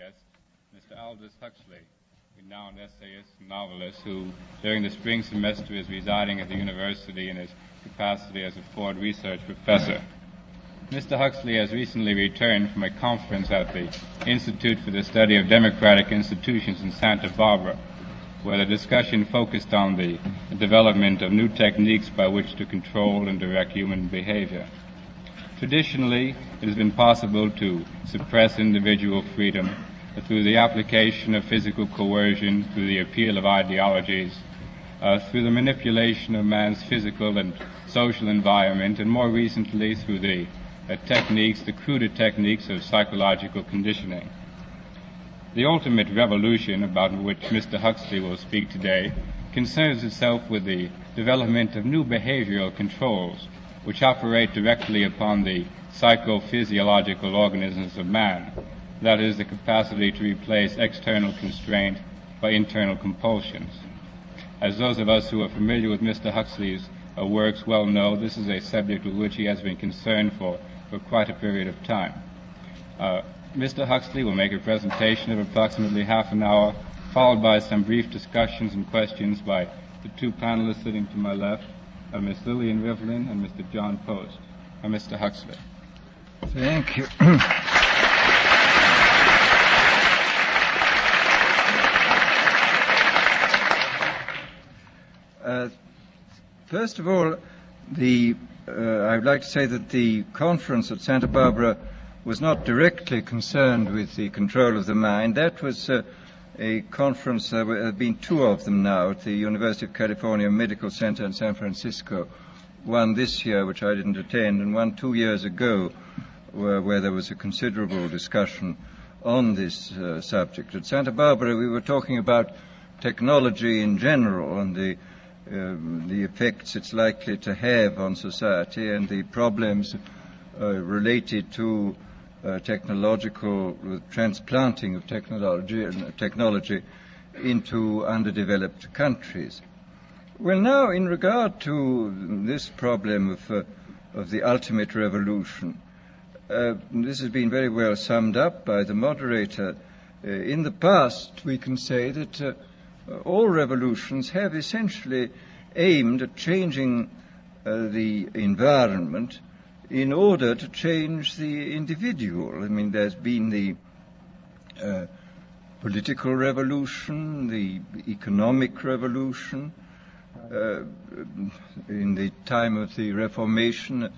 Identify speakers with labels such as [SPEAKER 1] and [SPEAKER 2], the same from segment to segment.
[SPEAKER 1] guest, Mr. Aldous Huxley, renowned essayist and novelist who, during the spring semester, is residing at the university in his capacity as a Ford Research Professor. Mr. Huxley has recently returned from a conference at the Institute for the Study of Democratic Institutions in Santa Barbara, where the discussion focused on the development of new techniques by which to control and direct human behavior. Traditionally, it has been possible to suppress individual freedom through the application of physical coercion, through the appeal of ideologies, through the manipulation of man's physical and social environment, and more recently through the cruder techniques of psychological conditioning. The ultimate revolution, about which Mr. Huxley will speak today, concerns itself with the development of new behavioral controls which operate directly upon the psychophysiological organisms of man, that is, the capacity to replace external constraint by internal compulsions. As those of us who are familiar with Mr. Huxley's works well know, this is a subject with which he has been concerned for quite a period of time. Mr. Huxley will make a presentation of approximately half an hour, followed by some brief discussions and questions by the two panelists sitting to my left, Miss Lillian Rivlin and Mr. John Post. Mr. Huxley.
[SPEAKER 2] Thank you. First of all, I would like to say that the conference at Santa Barbara was not directly concerned with the control of the mind. That was a conference, there have been two of them now, at the University of California Medical Center in San Francisco. One this year, which I didn't attend, and one 2 years ago, where there was a considerable discussion on this subject. At Santa Barbara, we were talking about technology in general and the effects it's likely to have on society and the problems related to technological transplanting of technology into underdeveloped countries. Well, now, in regard to this problem of the ultimate revolution, this has been very well summed up by the moderator. In the past, we can say that all revolutions have essentially aimed at changing the environment in order to change the individual. I mean, there's been the political revolution, the economic revolution, in the time of the Reformation,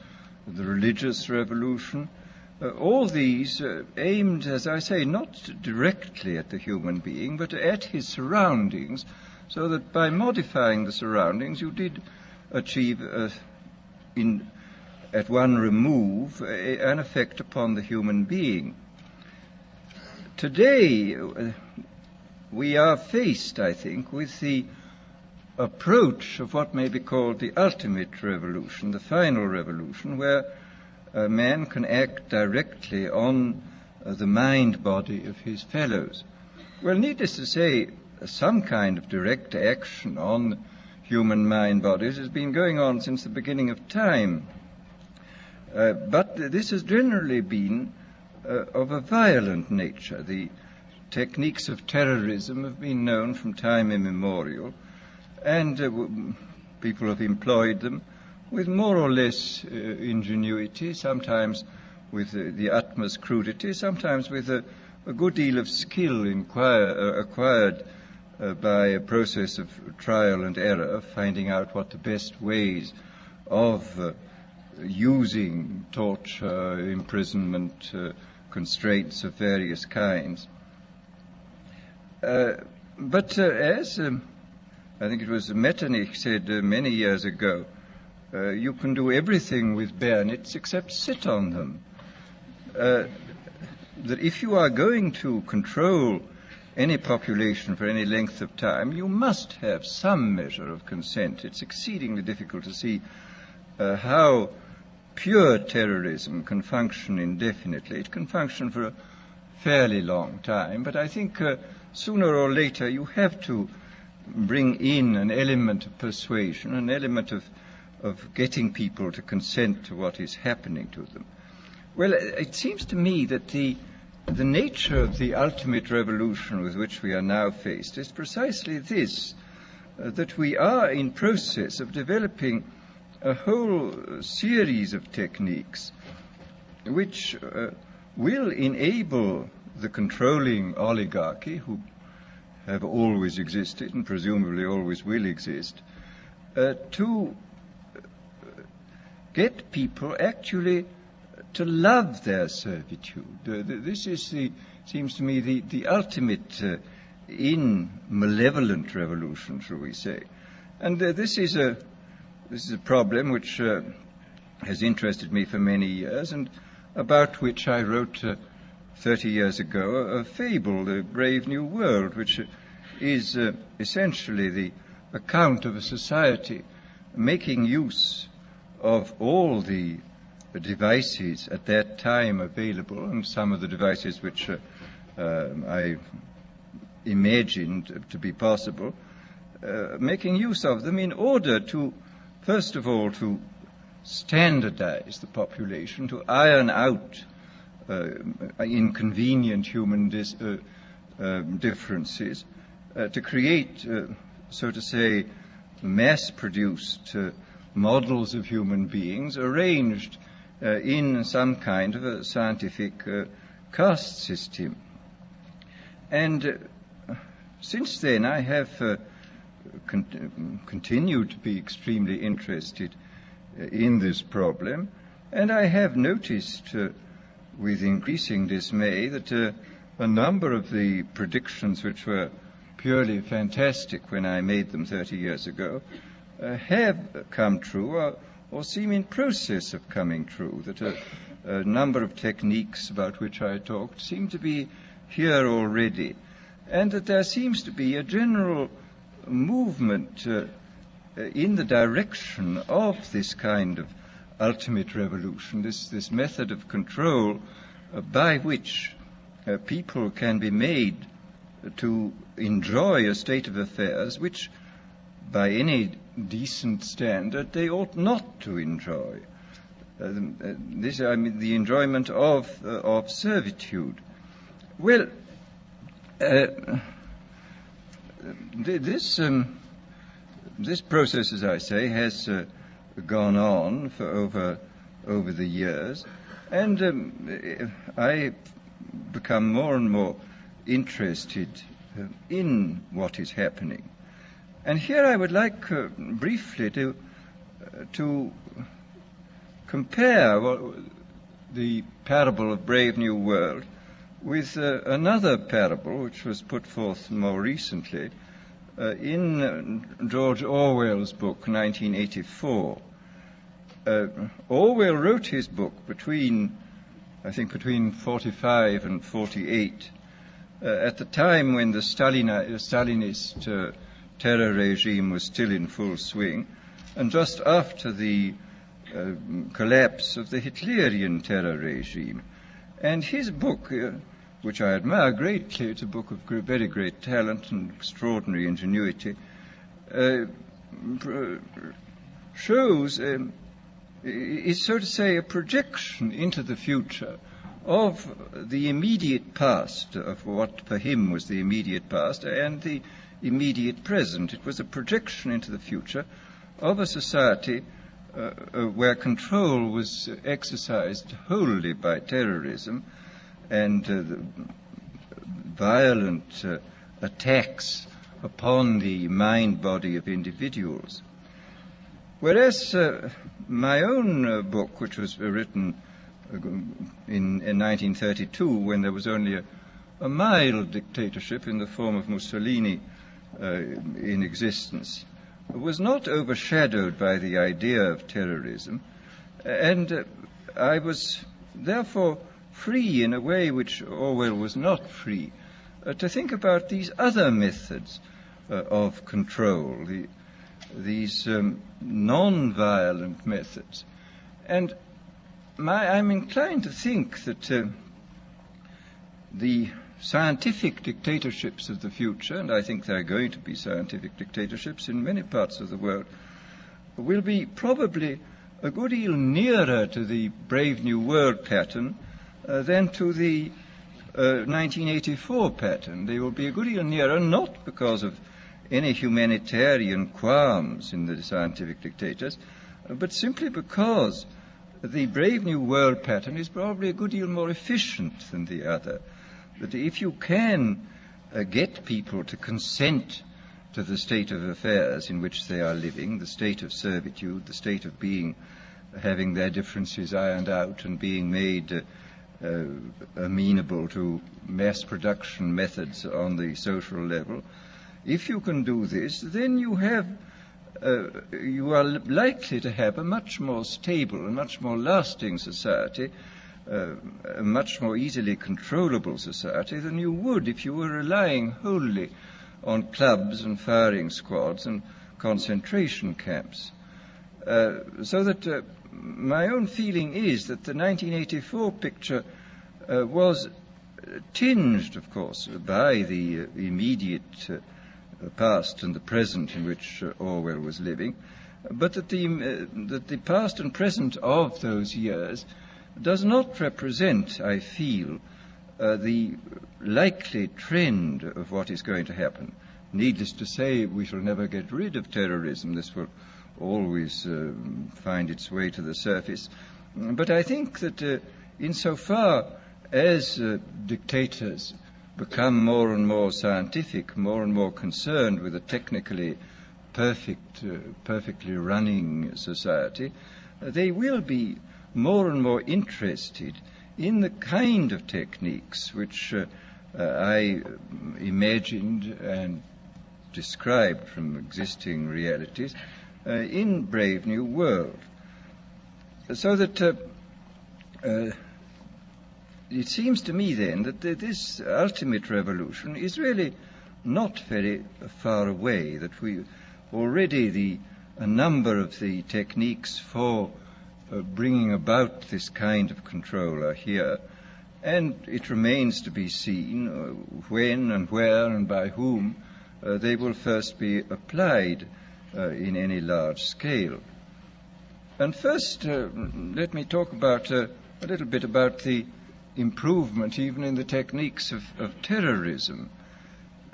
[SPEAKER 2] the religious revolution. All these aimed, as I say, not directly at the human being, but at his surroundings, so that by modifying the surroundings you did achieve, at one remove, an effect upon the human being. Today, we are faced, I think, with the approach of what may be called the ultimate revolution, the final revolution, where man can act directly on the mind-body of his fellows. Well, needless to say, some kind of direct action on human mind-bodies has been going on since the beginning of time. But this has generally been of a violent nature. The techniques of terrorism have been known from time immemorial, and people have employed them with more or less ingenuity, sometimes with the utmost crudity, sometimes with a good deal of skill acquired by a process of trial and error, finding out what the best ways of using torture, imprisonment, constraints of various kinds. But as I think it was Metternich said many years ago, you can do everything with bayonets except sit on them. That if you are going to control any population for any length of time, you must have some measure of consent. It's exceedingly difficult to see how pure terrorism can function indefinitely. It can function for a fairly long time, but I think sooner or later you have to bring in an element of persuasion, an element of getting people to consent to what is happening to them. Well, it seems to me that the the nature of the ultimate revolution with which we are now faced is precisely this, that we are in process of developing a whole series of techniques which will enable the controlling oligarchy, who have always existed and presumably always will exist, to get people actually to love their servitude. This is, seems to me, the ultimate in malevolent revolution, shall we say. And this is a problem which has interested me for many years, and about which I wrote 30 years ago a fable, The Brave New World, which is essentially the account of a society making use of all the devices at that time available, and some of the devices which I imagined to be possible, making use of them in order to, first of all, to standardize the population, to iron out inconvenient human differences, to create, so to say, mass-produced models of human beings arranged in some kind of a scientific caste system. And since then I have continued to be extremely interested in this problem, and I have noticed with increasing dismay that a number of the predictions which were purely fantastic when I made them 30 years ago have come true or seem in process of coming true, that a number of techniques about which I talked seem to be here already, and that there seems to be a general movement in the direction of this kind of ultimate revolution, this method of control by which people can be made to enjoy a state of affairs which, by any decent standard, they ought not to enjoy. This, I mean, the enjoyment of servitude. Well, this process, as I say, has gone on for over the years, and I become more and more interested in what is happening. And here I would like briefly to compare the parable of Brave New World with another parable which was put forth more recently in George Orwell's book, 1984. Orwell wrote his book between 45 and 48, at the time when the Stalinist terror regime was still in full swing, and just after the collapse of the Hitlerian terror regime. And his book, which I admire greatly, it's a book of very great talent and extraordinary ingenuity, shows, is so to say a projection into the future of the immediate past, of what for him was the immediate past and the immediate present. It was a projection into the future of a society where control was exercised wholly by terrorism and violent attacks upon the mind-body of individuals. Whereas my own book, which was written in 1932, when there was only a mild dictatorship in the form of Mussolini in existence, was not overshadowed by the idea of terrorism, and I was therefore free in a way which Orwell was not free, to think about these other methods of control, these non-violent methods. And I'm inclined to think that the scientific dictatorships of the future, and I think there are going to be scientific dictatorships in many parts of the world, will be probably a good deal nearer to the Brave New World pattern than to the 1984 pattern. They will be a good deal nearer, not because of any humanitarian qualms in the scientific dictators, but simply because the Brave New World pattern is probably a good deal more efficient than the other. That if you can get people to consent to the state of affairs in which they are living, the state of servitude, the state of having their differences ironed out and being made amenable to mass production methods on the social level, if you can do this, then you are likely to have a much more stable and much more lasting society, a much more easily controllable society than you would if you were relying wholly on clubs and firing squads and concentration camps. So that my own feeling is that the 1984 picture was tinged, of course, by the immediate past and the present in which Orwell was living, but that the past and present of those years does not represent, I feel, the likely trend of what is going to happen. Needless to say, we shall never get rid of terrorism. This will always find its way to the surface. But I think that insofar as dictators become more and more scientific, more and more concerned with a technically perfectly running society, they will be more and more interested in the kind of techniques which I imagined and described from existing realities in Brave New World. So that it seems to me then that this ultimate revolution is really not very far away, that we already a number of the techniques for bringing about this kind of control are here, and it remains to be seen when and where and by whom they will first be applied in any large scale. And first, let me talk about a little bit about the improvement even in the techniques of terrorism.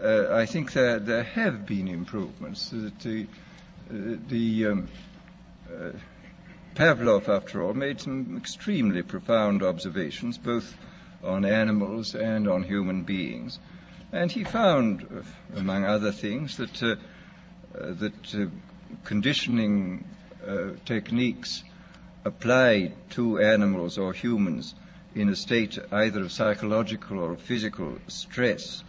[SPEAKER 2] I think there have been improvements. Pavlov, after all, made some extremely profound observations, both on animals and on human beings. And he found, among other things, that conditioning techniques applied to animals or humans in a state either of psychological or physical stress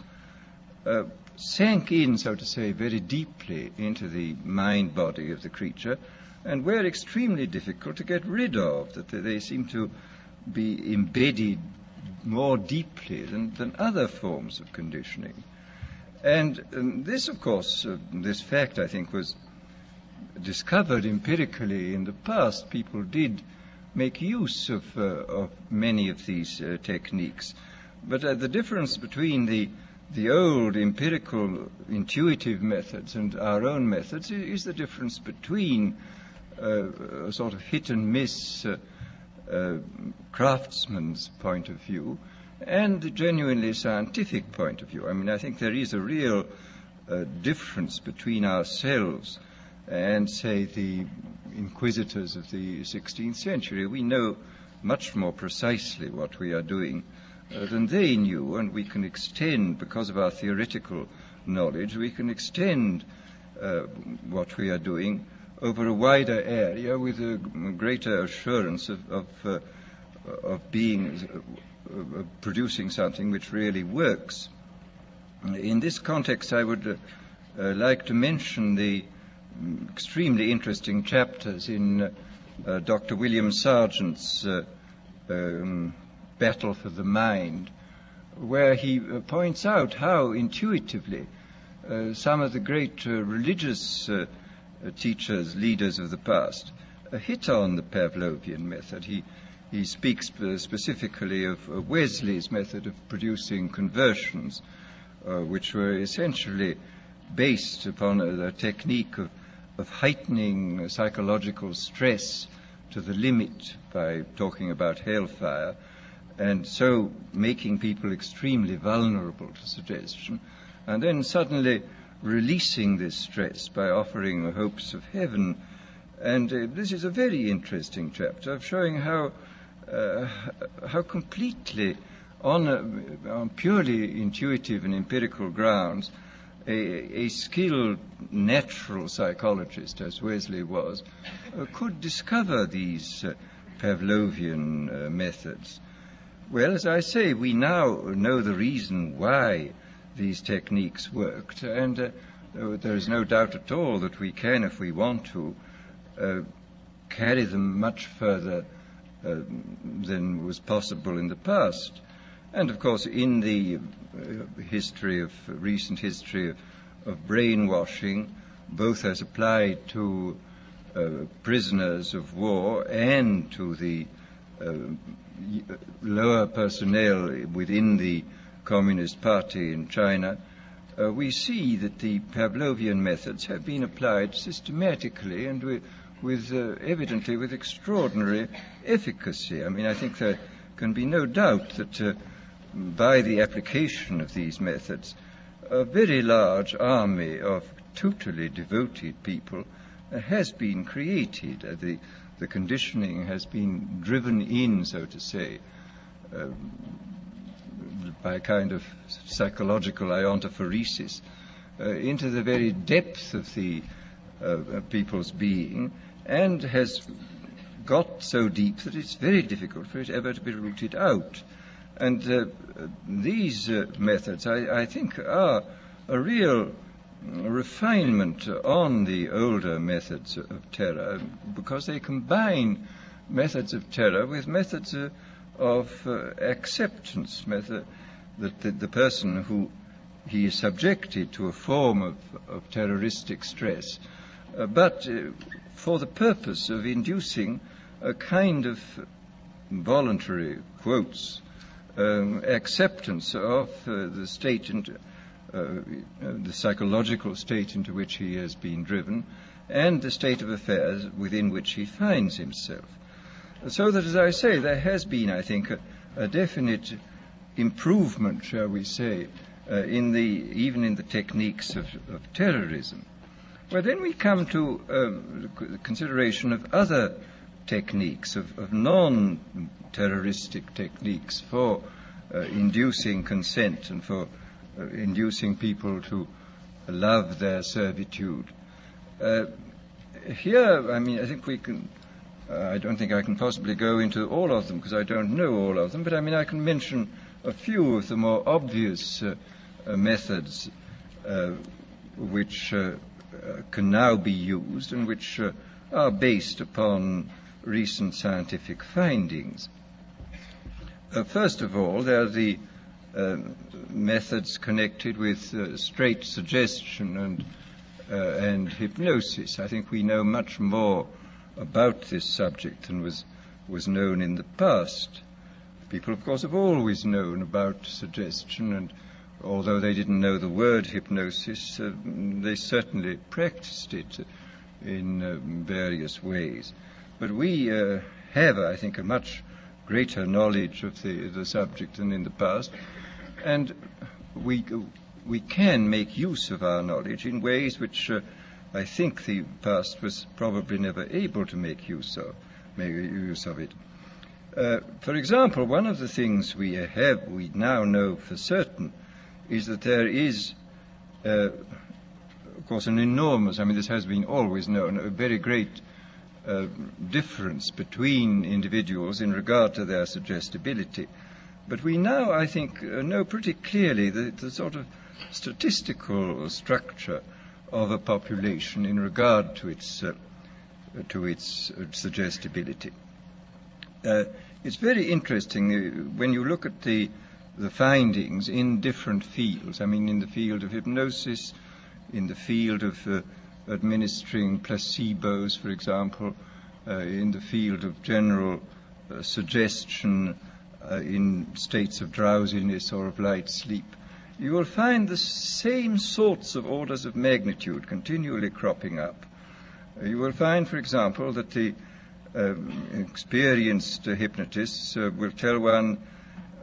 [SPEAKER 2] sank in, so to say, very deeply into the mind-body of the creature, and were extremely difficult to get rid of, that they seem to be embedded more deeply than other forms of conditioning. And this, of course, this fact, I think, was discovered empirically in the past. People did make use of many of these techniques. But the difference between the old empirical intuitive methods and our own methods is the difference between a sort of hit and miss craftsman's point of view and the genuinely scientific point of view. I mean, I think there is a real difference between ourselves and, say, the inquisitors of the 16th century. We know much more precisely what we are doing than they knew, and we can extend, because of our theoretical knowledge, we can extend what we are doing over a wider area with a greater assurance of producing something which really works. In this context, I would like to mention the extremely interesting chapters in Dr. William Sargent's Battle for the Mind, where he points out how intuitively some of the great religious teachers, leaders of the past, hit on the Pavlovian method. He speaks specifically of Wesley's method of producing conversions, which were essentially based upon a technique of heightening psychological stress to the limit by talking about hellfire, and so making people extremely vulnerable to suggestion, and then suddenly releasing this stress by offering hopes of heaven. And this is a very interesting chapter of showing how completely, on purely intuitive and empirical grounds, a skilled natural psychologist, as Wesley was, could discover these Pavlovian methods. Well, as I say, we now know the reason why these techniques worked, and there is no doubt at all that we can, if we want to, carry them much further than was possible in the past. And of course, in the recent history of brainwashing, both as applied to prisoners of war and to the lower personnel within the Communist Party in China, we see that the Pavlovian methods have been applied systematically and evidently with extraordinary efficacy. I mean, I think there can be no doubt that by the application of these methods, a very large army of totally devoted people has been created. The conditioning has been driven in, so to say, by a kind of psychological iontophoresis into the very depth of the people's being, and has got so deep that it's very difficult for it ever to be rooted out. And these methods, I think, are a real refinement on the older methods of terror, because they combine methods of terror with methods of acceptance, that the person who he is subjected to a form of terroristic stress, but for the purpose of inducing a kind of voluntary, quotes, acceptance of the state and the psychological state into which he has been driven, and the state of affairs within which he finds himself. So that, as I say, there has been, I think, a definite improvement, shall we say, even in the techniques of terrorism. Well, then we come to the consideration of other techniques, of non-terroristic techniques for inducing consent and for inducing people to love their servitude. Here, I mean, I think we can, I don't think I can possibly go into all of them because I don't know all of them, but I mean, I can mention a few of the more obvious methods which can now be used and which are based upon recent scientific findings. First of all, there are the methods connected with straight suggestion and hypnosis. I think we know much more about this subject than was known in the past. People, of course, have always known about suggestion, and although they didn't know the word hypnosis, they certainly practiced it in various ways. But we have, I think, a much greater knowledge of the subject than in the past, and we can make use of our knowledge in ways which I think the past was probably never able to make use of it. For example, one of the things we now know for certain is that there is, of course, an enormous, I mean, this has been always known, a very great difference between individuals in regard to their suggestibility. But we now, I think, know pretty clearly the sort of statistical structure of a population in regard to its suggestibility. It's very interesting when you look at the findings in different fields. I mean, in the field of hypnosis, in the field of administering placebos, for example, in the field of general suggestion in states of drowsiness or of light sleep, you will find the same sorts of orders of magnitude continually cropping up. You will find, for example, that the experienced hypnotists will tell one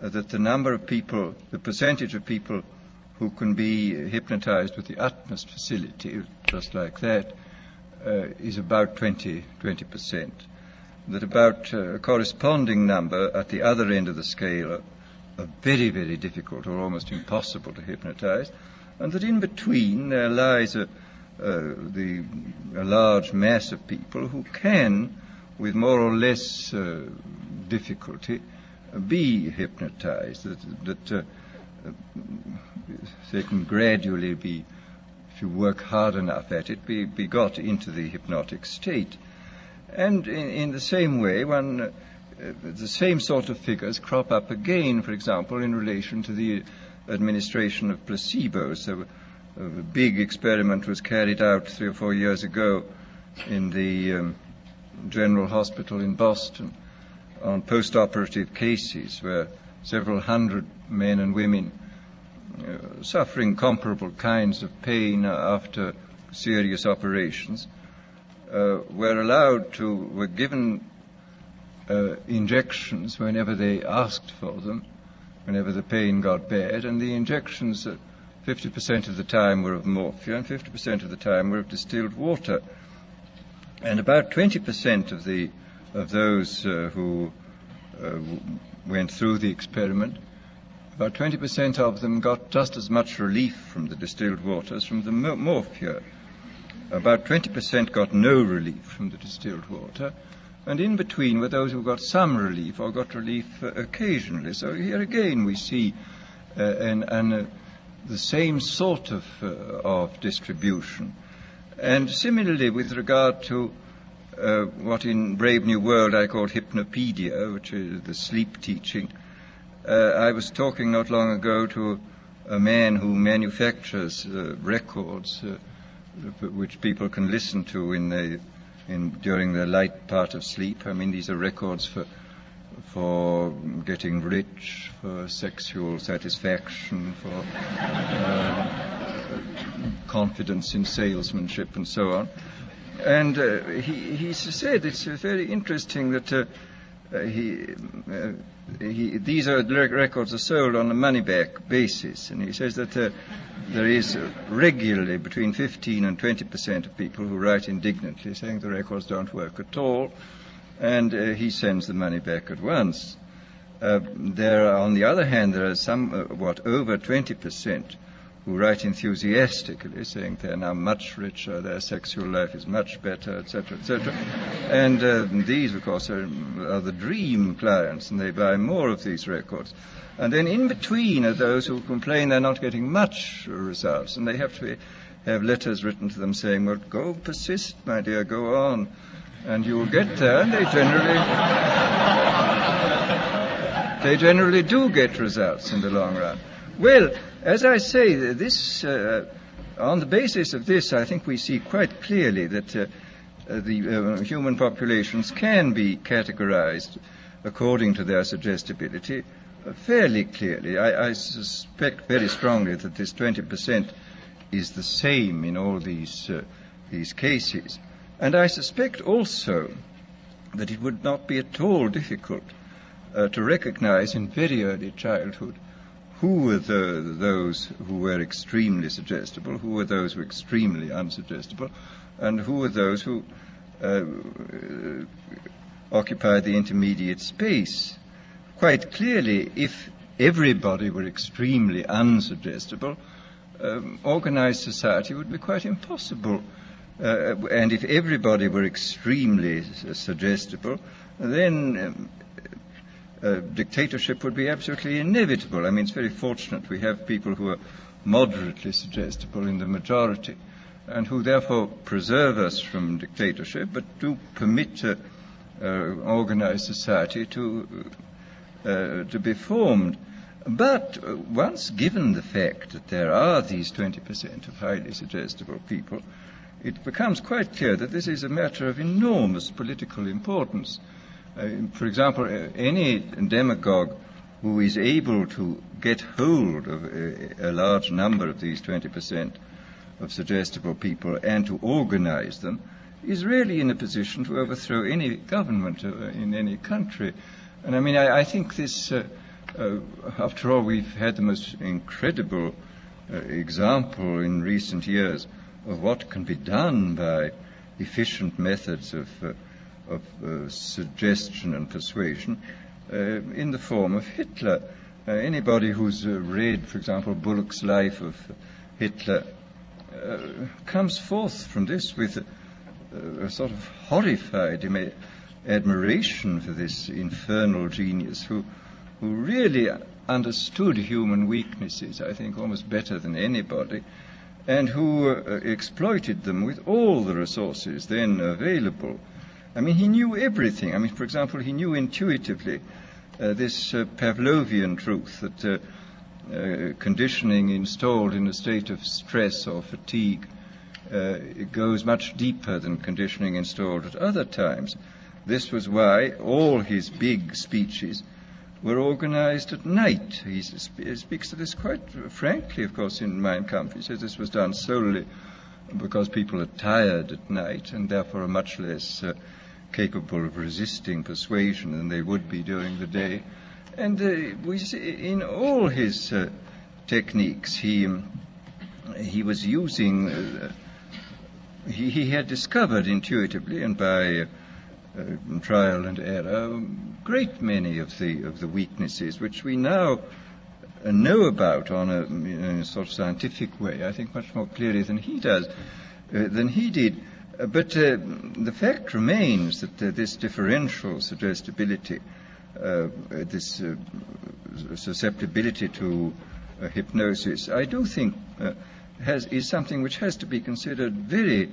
[SPEAKER 2] that the number of people, the percentage of people who can be hypnotized with the utmost facility, just like that, is about 20%. That about a corresponding number at the other end of the scale are very, very difficult or almost impossible to hypnotize, and that in between there lies a large mass of people who can, with more or less difficulty, be hypnotized, that they can gradually be, if you work hard enough at it, be got into the hypnotic state. And in the same way, the same sort of figures crop up again, for example, in relation to the administration of placebos. So a big experiment was carried out 3 or 4 years ago in the General Hospital in Boston on post-operative cases where several hundred men and women suffering comparable kinds of pain after serious operations were given injections whenever they asked for them, whenever the pain got bad, and the injections 50% of the time were of morphia and 50% of the time were of distilled water. And about 20% of those who went through the experiment, about 20% of them got just as much relief from the distilled water as from the morphia. About 20% got no relief from the distilled water, and in between were those who got some relief or got relief occasionally. So here again we see the same sort of distribution. And similarly with regard to what in Brave New World I call hypnopedia, which is the sleep teaching, I was talking not long ago to a man who manufactures records which people can listen to during the light part of sleep. I mean, these are records for getting rich, for sexual satisfaction, for confidence in salesmanship, and so on. And he said it's very interesting that these records are sold on a money-back basis, and he says that there is regularly between 15 and 20% of people who write indignantly saying the records don't work at all, and he sends the money back at once. On the other hand, there are somewhat over 20% who write enthusiastically, saying they're now much richer, their sexual life is much better, etc., etc. And these, of course, are the dream clients, and they buy more of these records. And then in between are those who complain they're not getting much results, and they have to have letters written to them saying, well, go persist, my dear, go on, and you'll get there. And they generally do get results in the long run. Well, as I say, this on the basis of this, I think we see quite clearly that the human populations can be categorized according to their suggestibility fairly clearly. I suspect very strongly that this 20% is the same in all these cases. And I suspect also that it would not be at all difficult to recognize in very early childhood who were those who were extremely suggestible, who were those who were extremely unsuggestible, and who were those who occupied the intermediate space. Quite clearly, if everybody were extremely unsuggestible, organized society would be quite impossible. And if everybody were extremely suggestible, then dictatorship would be absolutely inevitable. I mean, it's very fortunate we have people who are moderately suggestible in the majority, and who therefore preserve us from dictatorship, but do permit organized society to be formed. But once given the fact that there are these 20% of highly suggestible people, it becomes quite clear that this is a matter of enormous political importance. For example, any demagogue who is able to get hold of a large number of these 20% of suggestible people and to organize them is really in a position to overthrow any government in any country. And I mean, I think this After all, we've had the most incredible example in recent years of what can be done by efficient methods of suggestion and persuasion in the form of Hitler. Anybody who's read, for example, Bullock's Life of Hitler comes forth from this with a sort of horrified admiration for this infernal genius who really understood human weaknesses, I think, almost better than anybody, and who exploited them with all the resources then available. I mean, he knew everything. I mean, for example, he knew intuitively this Pavlovian truth that conditioning installed in a state of stress or fatigue it goes much deeper than conditioning installed at other times. This was why all his big speeches were organized at night. He speaks of this quite frankly, of course, in Mein Kampf. He says this was done solely because people are tired at night and therefore are much less capable of resisting persuasion than they would be during the day. And we see in all his techniques, he was using, he had discovered intuitively and by trial and error a great many of the weaknesses which we now know about on a sort of scientific way, I think much more clearly than he did. But the fact remains that this differential suggestibility, this susceptibility to hypnosis, I do think is something which has to be considered very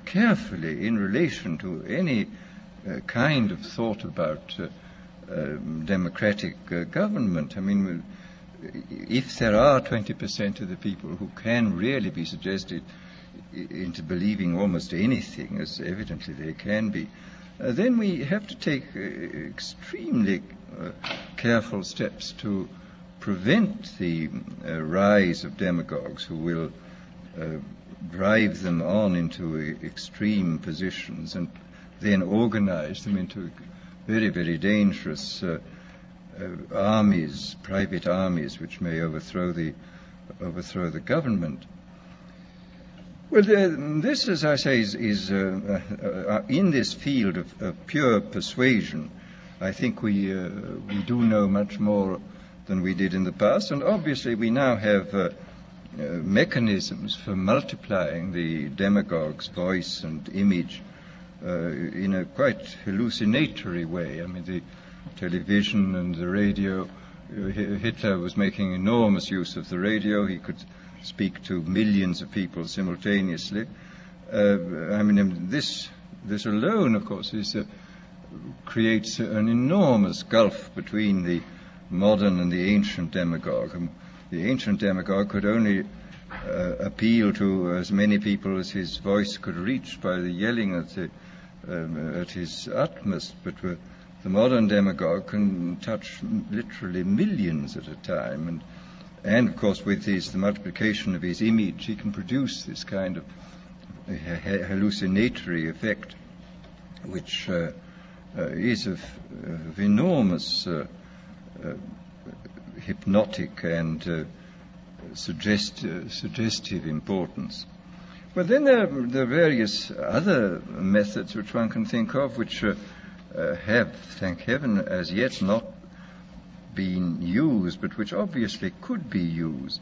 [SPEAKER 2] carefully in relation to any kind of thought about democratic government. I mean, if there are 20% of the people who can really be suggested into believing almost anything, as evidently they can be, then we have to take extremely careful steps to prevent the rise of demagogues who will drive them on into extreme positions and then organize them into very, very dangerous armies, private armies, which may overthrow the government. Well, this, as I say, is in this field of pure persuasion. I think we do know much more than we did in the past, and obviously we now have mechanisms for multiplying the demagogue's voice and image in a quite hallucinatory way. I mean, the television and the radio, Hitler was making enormous use of the radio. He could speak to millions of people simultaneously. I mean, this alone, of course, creates an enormous gulf between the modern and the ancient demagogue. The ancient demagogue could only appeal to as many people as his voice could reach by the yelling at his utmost, but the modern demagogue can touch literally millions at a time, and of course with the multiplication of his image, he can produce this kind of hallucinatory effect, which is of enormous hypnotic and suggestive importance. But then there are various other methods which one can think of, which have, thank heaven, as yet not been used, but which obviously could be used.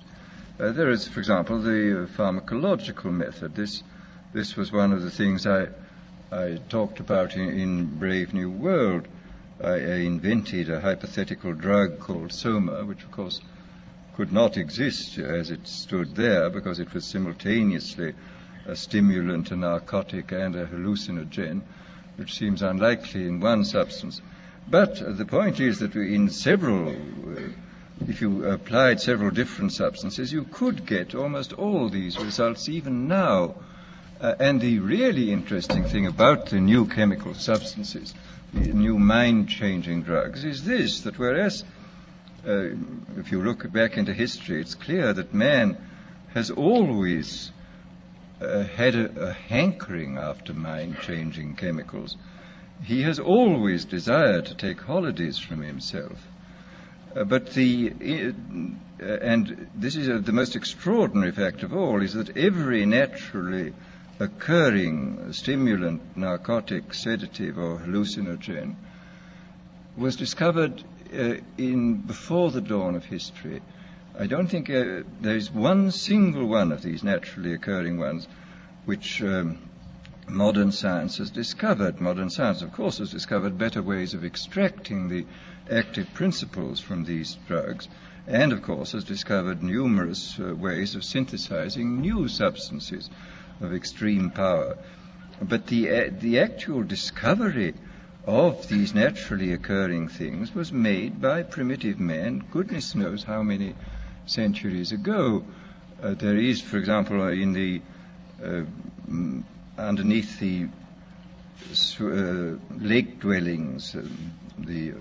[SPEAKER 2] There is, for example, the pharmacological method. This was one of the things I talked about in Brave New World. I invented a hypothetical drug called Soma, which of course could not exist as it stood there because it was simultaneously a stimulant, a narcotic, and a hallucinogen, which seems unlikely in one substance. But the point is that if you applied several different substances, you could get almost all these results even now. And the really interesting thing about the new chemical substances, the new mind-changing drugs, is this, that whereas if you look back into history, it's clear that man has always had a hankering after mind-changing chemicals. He has always desired to take holidays from himself. And this is the most extraordinary fact of all, is that every naturally occurring stimulant, narcotic, sedative, or hallucinogen was discovered before the dawn of history. I don't think there is one single one of these naturally occurring ones which modern science has discovered. Modern science, of course, has discovered better ways of extracting the active principles from these drugs, and, of course, has discovered numerous ways of synthesizing new substances of extreme power. But the actual discovery of these naturally occurring things was made by primitive man, goodness knows how many centuries ago. There is, for example, in the underneath the lake dwellings, the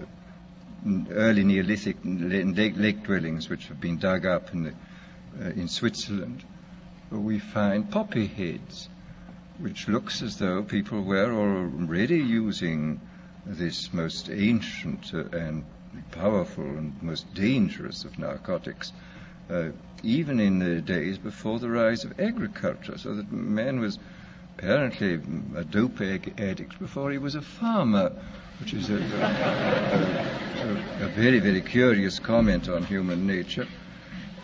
[SPEAKER 2] early Neolithic lake dwellings which have been dug up in Switzerland, we find poppy heads, which looks as though people were already using this most ancient and powerful and most dangerous of narcotics, even in the days before the rise of agriculture, so that man was apparently a dope addict before he was a farmer, which is a very, very curious comment on human nature.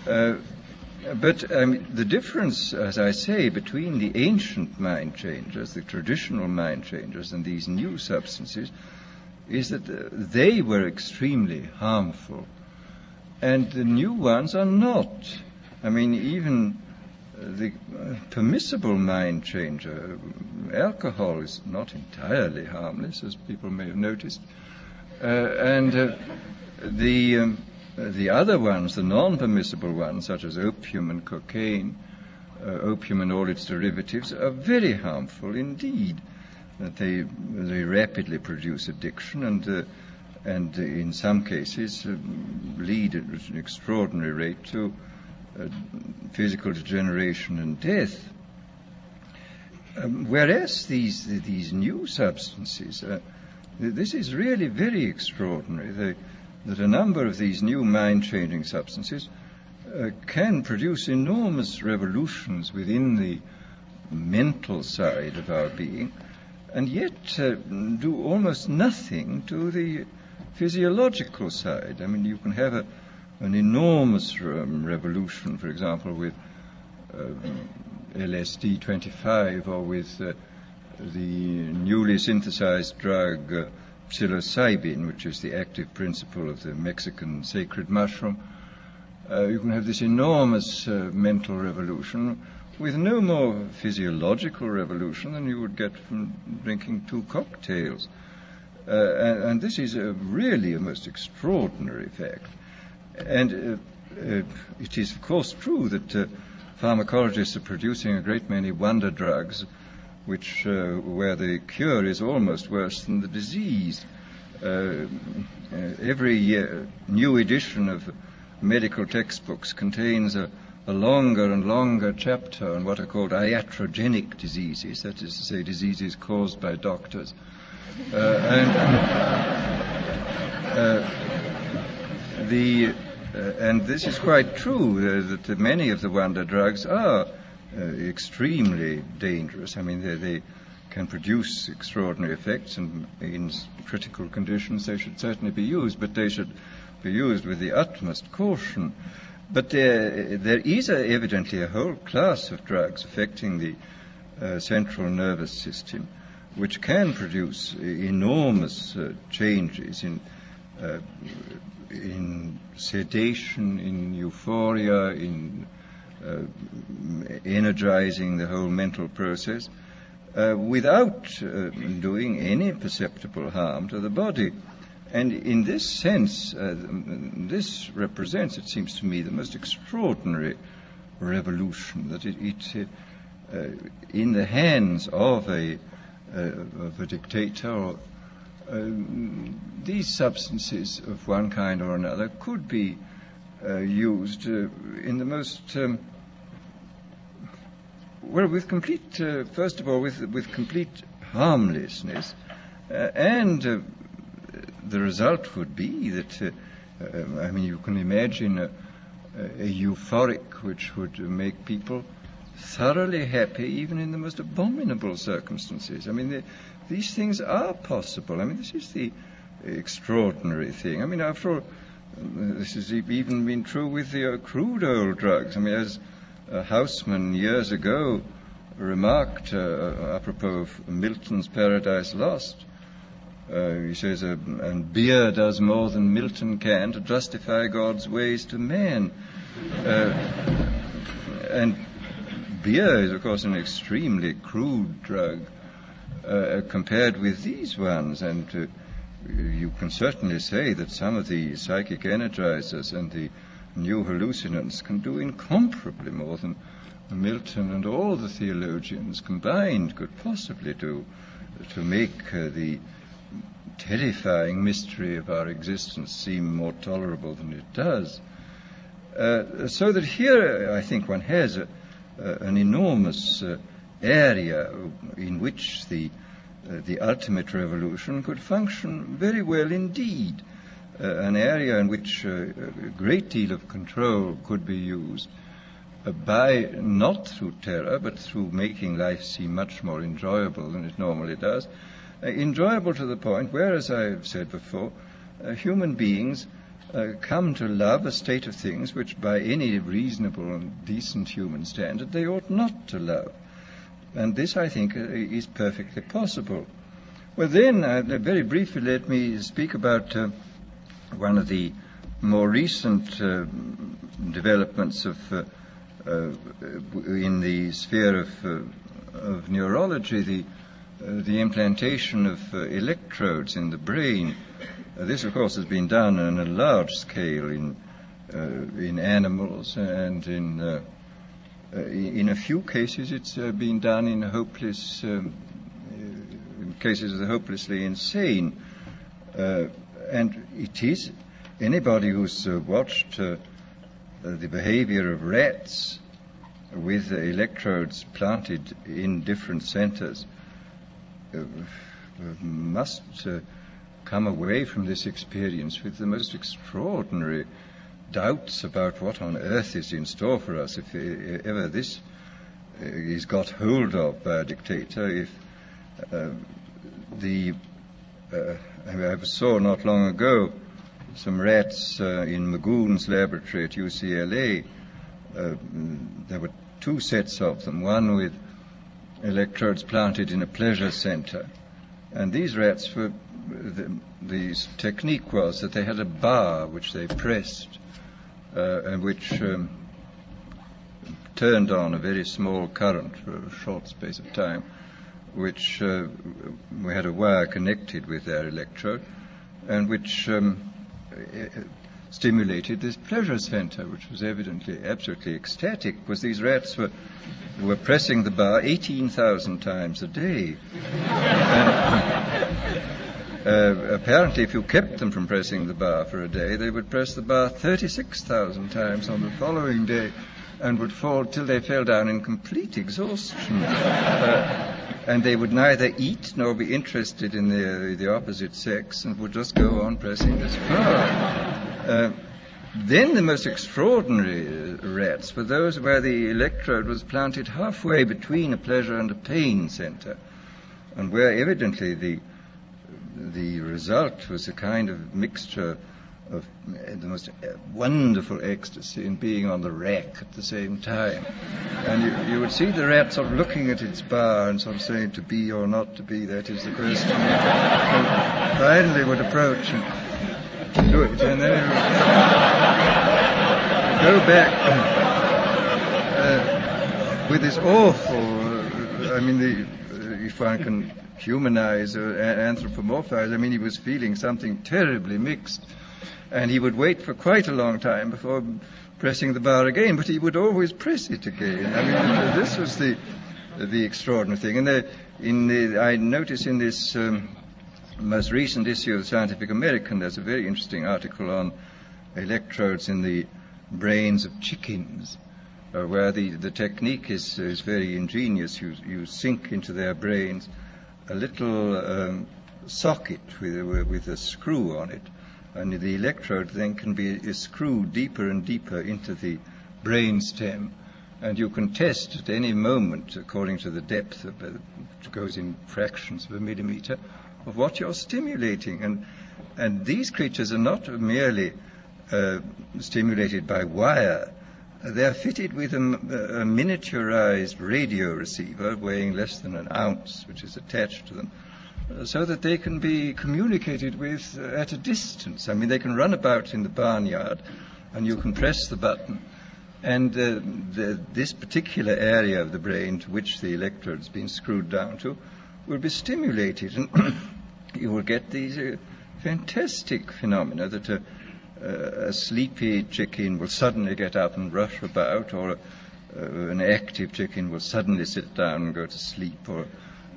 [SPEAKER 2] But the difference, as I say, between the ancient mind changers, the traditional mind changers, and these new substances is that they were extremely harmful, and the new ones are not. I mean, even the permissible mind changer, alcohol, is not entirely harmless, as people may have noticed. And the other ones, the non-permissible ones, such as opium and cocaine, opium and all its derivatives, are very harmful indeed. They rapidly produce addiction and in some cases lead at an extraordinary rate to physical degeneration and death. Whereas these new substances, this is really very extraordinary. That a number of these new mind-changing substances can produce enormous revolutions within the mental side of our being, and yet do almost nothing to the physiological side. I mean, you can have an enormous revolution, for example, with LSD 25, or with the newly synthesized drug psilocybin, which is the active principle of the Mexican sacred mushroom. You can have this enormous mental revolution with no more physiological revolution than you would get from drinking 2 cocktails. And this is really a most extraordinary fact. And it is, of course, true that pharmacologists are producing a great many wonder drugs where the cure is almost worse than the disease. Every new edition of medical textbooks contains a longer and longer chapter on what are called iatrogenic diseases, that is to say, diseases caused by doctors. And this is quite true, that many of the wonder drugs are extremely dangerous. I mean, they can produce extraordinary effects, and in critical conditions they should certainly be used, but they should be used with the utmost caution. But there is evidently a whole class of drugs affecting the central nervous system which can produce enormous changes in sedation, in euphoria, in energizing the whole mental process, without doing any perceptible harm to the body. And in this sense, this represents, it seems to me, the most extraordinary revolution, that it in the hands of a dictator, these substances of one kind or another could be used in the most with complete, first of all, with complete harmlessness, and the result would be that I mean, you can imagine a euphoric which would make people thoroughly happy even in the most abominable circumstances. I mean, these things are possible. I mean, this is the extraordinary thing. I mean, after all, this has even been true with the crude oil drugs. I mean, as Haussmann years ago remarked apropos of Milton's Paradise Lost, he says, and beer does more than Milton can to justify God's ways to man. And beer is, of course, an extremely crude drug compared with these ones, and you can certainly say that some of the psychic energizers and the new hallucinants can do incomparably more than Milton and all the theologians combined could possibly do to make the terrifying mystery of our existence seem more tolerable than it does. So that here I think one has an enormous area in which the ultimate revolution could function very well indeed, an area in which a great deal of control could be used by, not through terror, but through making life seem much more enjoyable than it normally does. Enjoyable to the point where, as I've said before, human beings come to love a state of things which by any reasonable and decent human standard they ought not to love. And this, I think, is perfectly possible. Well, then, very briefly, let me speak about one of the more recent developments in the sphere of neurology, the implantation of electrodes in the brain. This, of course, has been done on a large scale in animals, and in a few cases it's been done in cases of the hopelessly insane. And it is, anybody who's watched the behavior of rats with electrodes planted in different centers must come away from this experience with the most extraordinary doubts about what on earth is in store for us if ever this is got hold of by a dictator. If I saw not long ago some rats in Magoon's laboratory at UCLA. There were two sets of them, one with electrodes planted in a pleasure center. And these rats were, the technique was that they had a bar which they pressed and which turned on a very small current for a short space of time, which we had a wire connected with their electrode, and which stimulated this pleasure center, which was evidently absolutely ecstatic, because these rats were pressing the bar 18,000 times a day. Apparently, if you kept them from pressing the bar for a day, they would press the bar 36,000 times on the following day and would fall till they fell down in complete exhaustion. And they would neither eat nor be interested in the opposite sex and would just go on pressing this bar. Then the most extraordinary rats were those where the electrode was planted halfway between a pleasure and a pain center, and where evidently the result was a kind of mixture of the most wonderful ecstasy in being on the rack at the same time. And you would see the rat sort of looking at its bar and sort of saying, to be or not to be, that is the question. And finally would approach and do it, and then it would go back with this awful, if one can humanize or anthropomorphize, he was feeling something terribly mixed. And he would wait for quite a long time before pressing the bar again, but he would always press it again. This was the extraordinary thing. And I notice in this most recent issue of Scientific American, there's a very interesting article on electrodes in the brains of chickens, where the technique is very ingenious. You sink into their brains a little socket with a screw on it, and the electrode then can be screwed deeper and deeper into the brain stem, and you can test at any moment, according to the depth of which goes in fractions of a millimeter, of what you're stimulating. And these creatures are not merely stimulated by wire. They're fitted with a miniaturized radio receiver weighing less than an ounce, which is attached to them, so that they can be communicated with at a distance. I mean, they can run about in the barnyard, and you can press the button, and this particular area of the brain to which the electrode's been screwed down to will be stimulated, and you will get these fantastic phenomena that a sleepy chicken will suddenly get up and rush about, or an active chicken will suddenly sit down and go to sleep, or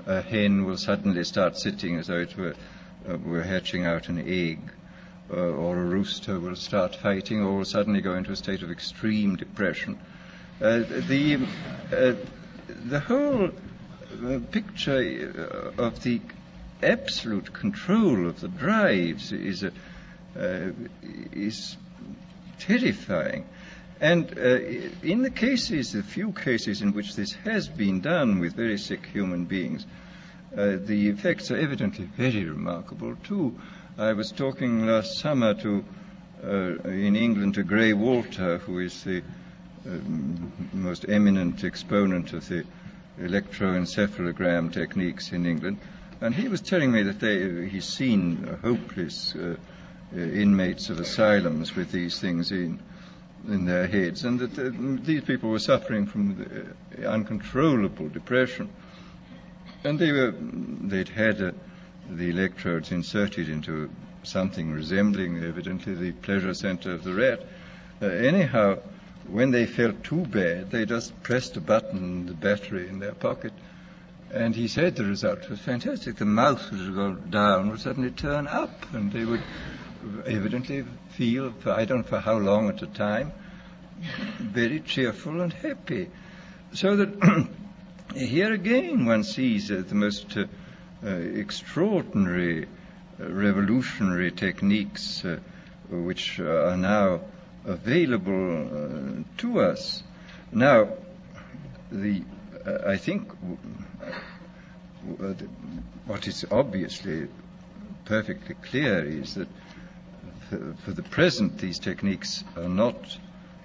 [SPEAKER 2] a hen will suddenly start sitting as though it were hatching out an egg, or a rooster will start fighting, or will suddenly go into a state of extreme depression. The whole picture of the absolute control of the drives is terrifying. And in the few cases in which this has been done with very sick human beings, the effects are evidently very remarkable too. I was talking last summer in England to Grey Walter, who is the most eminent exponent of the electroencephalogram techniques in England, and he was telling me that he's seen hopeless inmates of asylums with these things in their heads, and that these people were suffering from uncontrollable depression, and they'd had the electrodes inserted into something resembling, evidently, the pleasure center of the rat. Anyhow, when they felt too bad, they just pressed a button, the battery in their pocket, and he said the result was fantastic. The mouth would go down, would suddenly turn up, and they would evidently feel, I don't know for how long at a time, very cheerful and happy. So that here again one sees the most extraordinary revolutionary techniques which are now available to us. Now, I think what is obviously perfectly clear is that for the present these techniques are not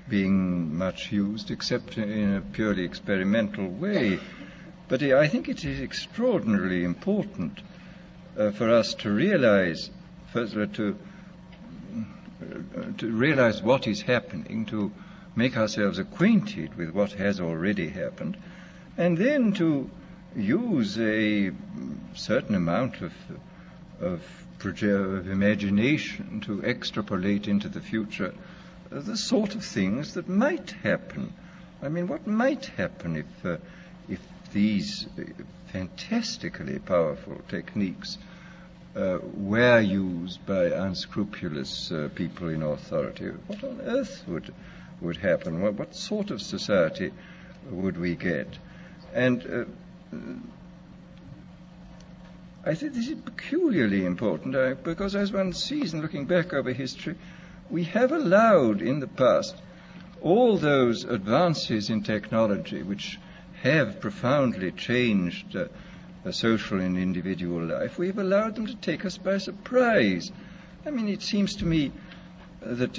[SPEAKER 2] being much used except in a purely experimental way. But I think it is extraordinarily important for us to realize, first to realize what is happening, to make ourselves acquainted with what has already happened, and then to use a certain amount of imagination to extrapolate into the future the sort of things that might happen. I mean, what might happen if these fantastically powerful techniques were used by unscrupulous people in authority? What on earth would happen? What sort of society would we get? And I think this is peculiarly important because, as one sees in looking back over history, we have allowed in the past all those advances in technology which have profoundly changed social and individual life. We have allowed them to take us by surprise. I mean, it seems to me that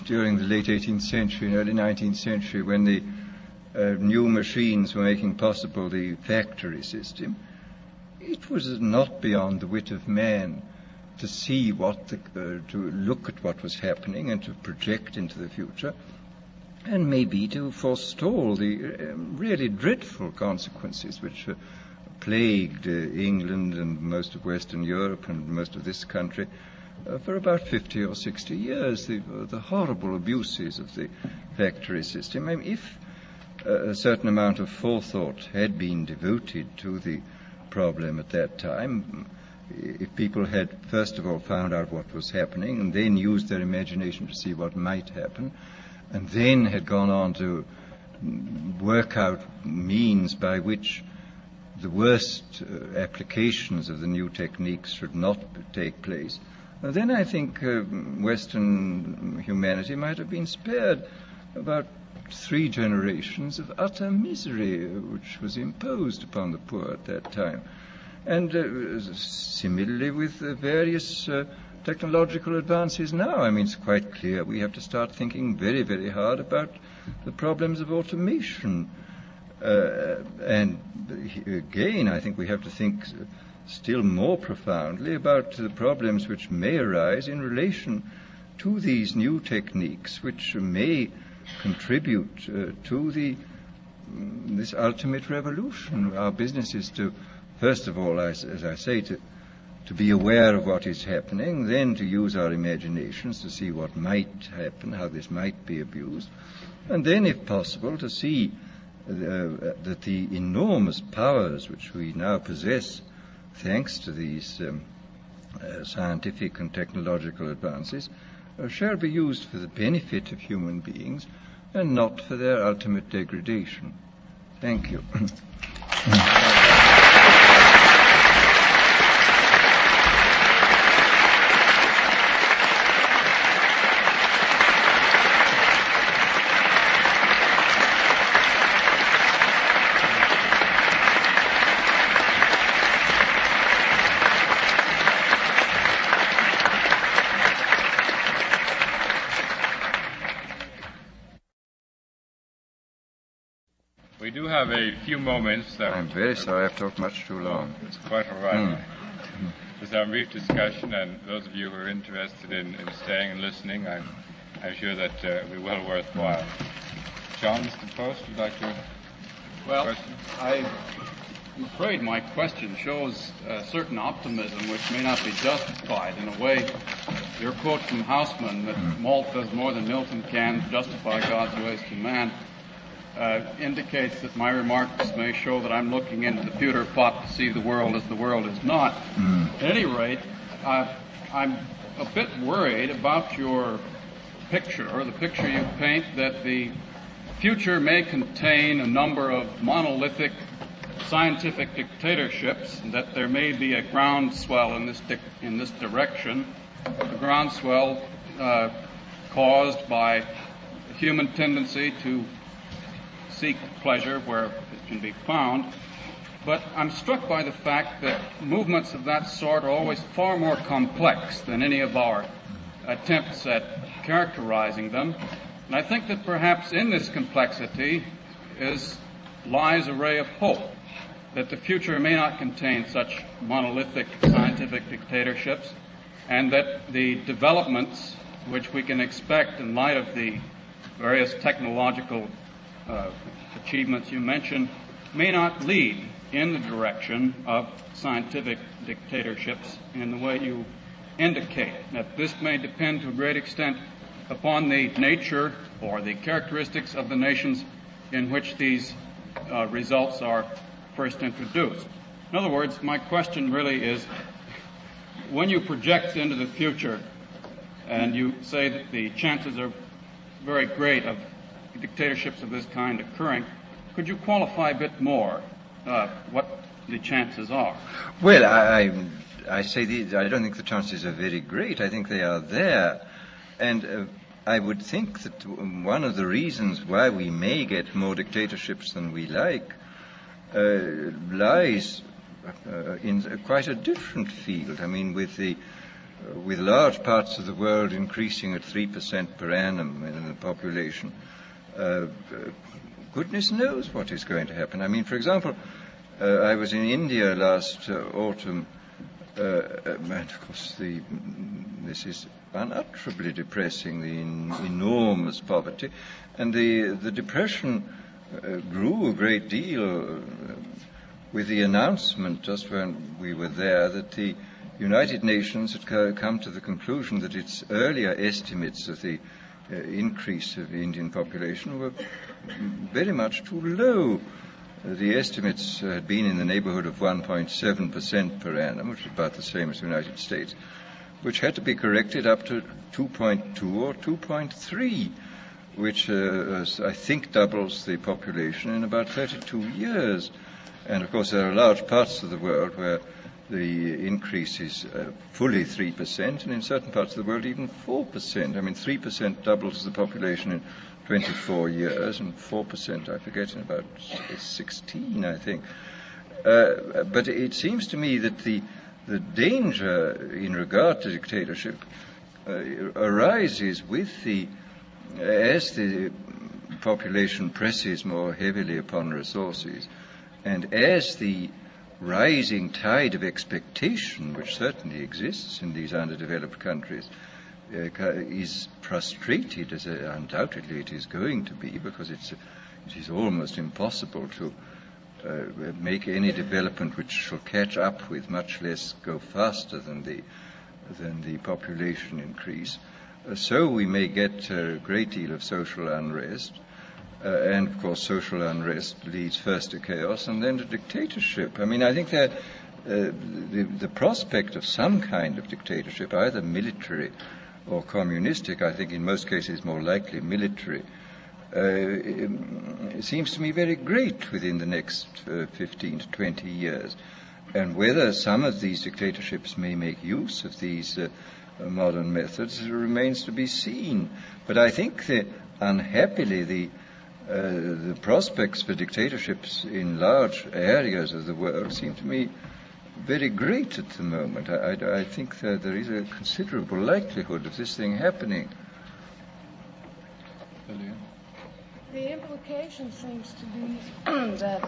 [SPEAKER 2] during the late 18th century and early 19th century, when the new machines were making possible the factory system, it was not beyond the wit of man to see to look at what was happening and to project into the future, and maybe to forestall the really dreadful consequences which plagued England and most of Western Europe and most of this country for about 50 or 60 years, the horrible abuses of the factory system. I mean, if a certain amount of forethought had been devoted to the problem at that time, if people had first of all found out what was happening and then used their imagination to see what might happen, and then had gone on to work out means by which the worst applications of the new techniques should not take place, then I think Western humanity might have been spared about 3 generations of utter misery which was imposed upon the poor at that time. And similarly with various technological advances now. I mean, it's quite clear we have to start thinking very, very hard about the problems of automation. And again, I think we have to think still more profoundly about the problems which may arise in relation to these new techniques, which may contribute to this ultimate revolution. Our business is to, first of all, as I say, to be aware of what is happening, then to use our imaginations to see what might happen, how this might be abused, and then, if possible, to see that the enormous powers which we now possess, thanks to these scientific and technological advances, shall be used for the benefit of human beings and not for their ultimate degradation. Thank you.
[SPEAKER 1] We do have a few moments.
[SPEAKER 2] I'm very sorry I've talked much too long.
[SPEAKER 1] It's quite all right. Just have a brief discussion, and those of you who are interested in staying and listening, I'm sure that it will be well worthwhile. John, Mr. Post, would you like to question?
[SPEAKER 3] I'm afraid my question shows a certain optimism which may not be justified. In a way, your quote from Haussmann, that malt does more than Milton can justify God's ways to man, indicates that my remarks may show that I'm looking into the pewter pot to see the world as the world is not. At any rate, I'm a bit worried about your picture, or the picture you paint, that the future may contain a number of monolithic scientific dictatorships, and that there may be a groundswell in this direction, a groundswell caused by the human tendency to seek pleasure where it can be found. But I'm struck by the fact that movements of that sort are always far more complex than any of our attempts at characterizing them. And I think that perhaps in this complexity lies a ray of hope, that the future may not contain such monolithic scientific dictatorships, and that the developments which we can expect in light of the various technological achievements you mentioned may not lead in the direction of scientific dictatorships in the way you indicate. That this may depend to a great extent upon the nature or the characteristics of the nations in which these results are first introduced. In other words, my question really is, when you project into the future and you say that the chances are very great of dictatorships of this kind occurring, could you qualify a bit more what the chances are?
[SPEAKER 2] Well, I say I don't think the chances are very great. I think they are there. And I would think that one of the reasons why we may get more dictatorships than we like lies in quite a different field. I mean, with large parts of the world increasing at 3% per annum in the population, goodness knows what is going to happen. I mean, for example, I was in India last autumn, and of course this is unutterably depressing, the enormous poverty, and the depression grew a great deal with the announcement just when we were there that the United Nations had come to the conclusion that its earlier estimates of the increase of the Indian population were very much too low. The estimates had been in the neighborhood of 1.7% per annum, which is about the same as the United States, which had to be corrected up to 2.2 or 2.3, which I think doubles the population in about 32 years. And of course there are large parts of the world where the increase is fully 3%, and in certain parts of the world even 4%. I mean, 3% doubles the population in 24 years, and 4%, I forget, in about 16, I think. But it seems to me that the danger in regard to dictatorship arises as the population presses more heavily upon resources, and as the rising tide of expectation, which certainly exists in these underdeveloped countries, is frustrated, as undoubtedly it is going to be, because it is almost impossible to make any development which shall catch up with, much less go faster than the population increase. So we may get a great deal of social unrest, and of course social unrest leads first to chaos and then to dictatorship. I mean, I think that the prospect of some kind of dictatorship, either military or communistic, I think in most cases more likely military, it seems to me very great within the next 15 to 20 years. And whether some of these dictatorships may make use of these modern methods remains to be seen. But I think unhappily the prospects for dictatorships in large areas of the world seem to me very great at the moment. I think that there is a considerable likelihood of this thing happening.
[SPEAKER 4] The implication seems to be that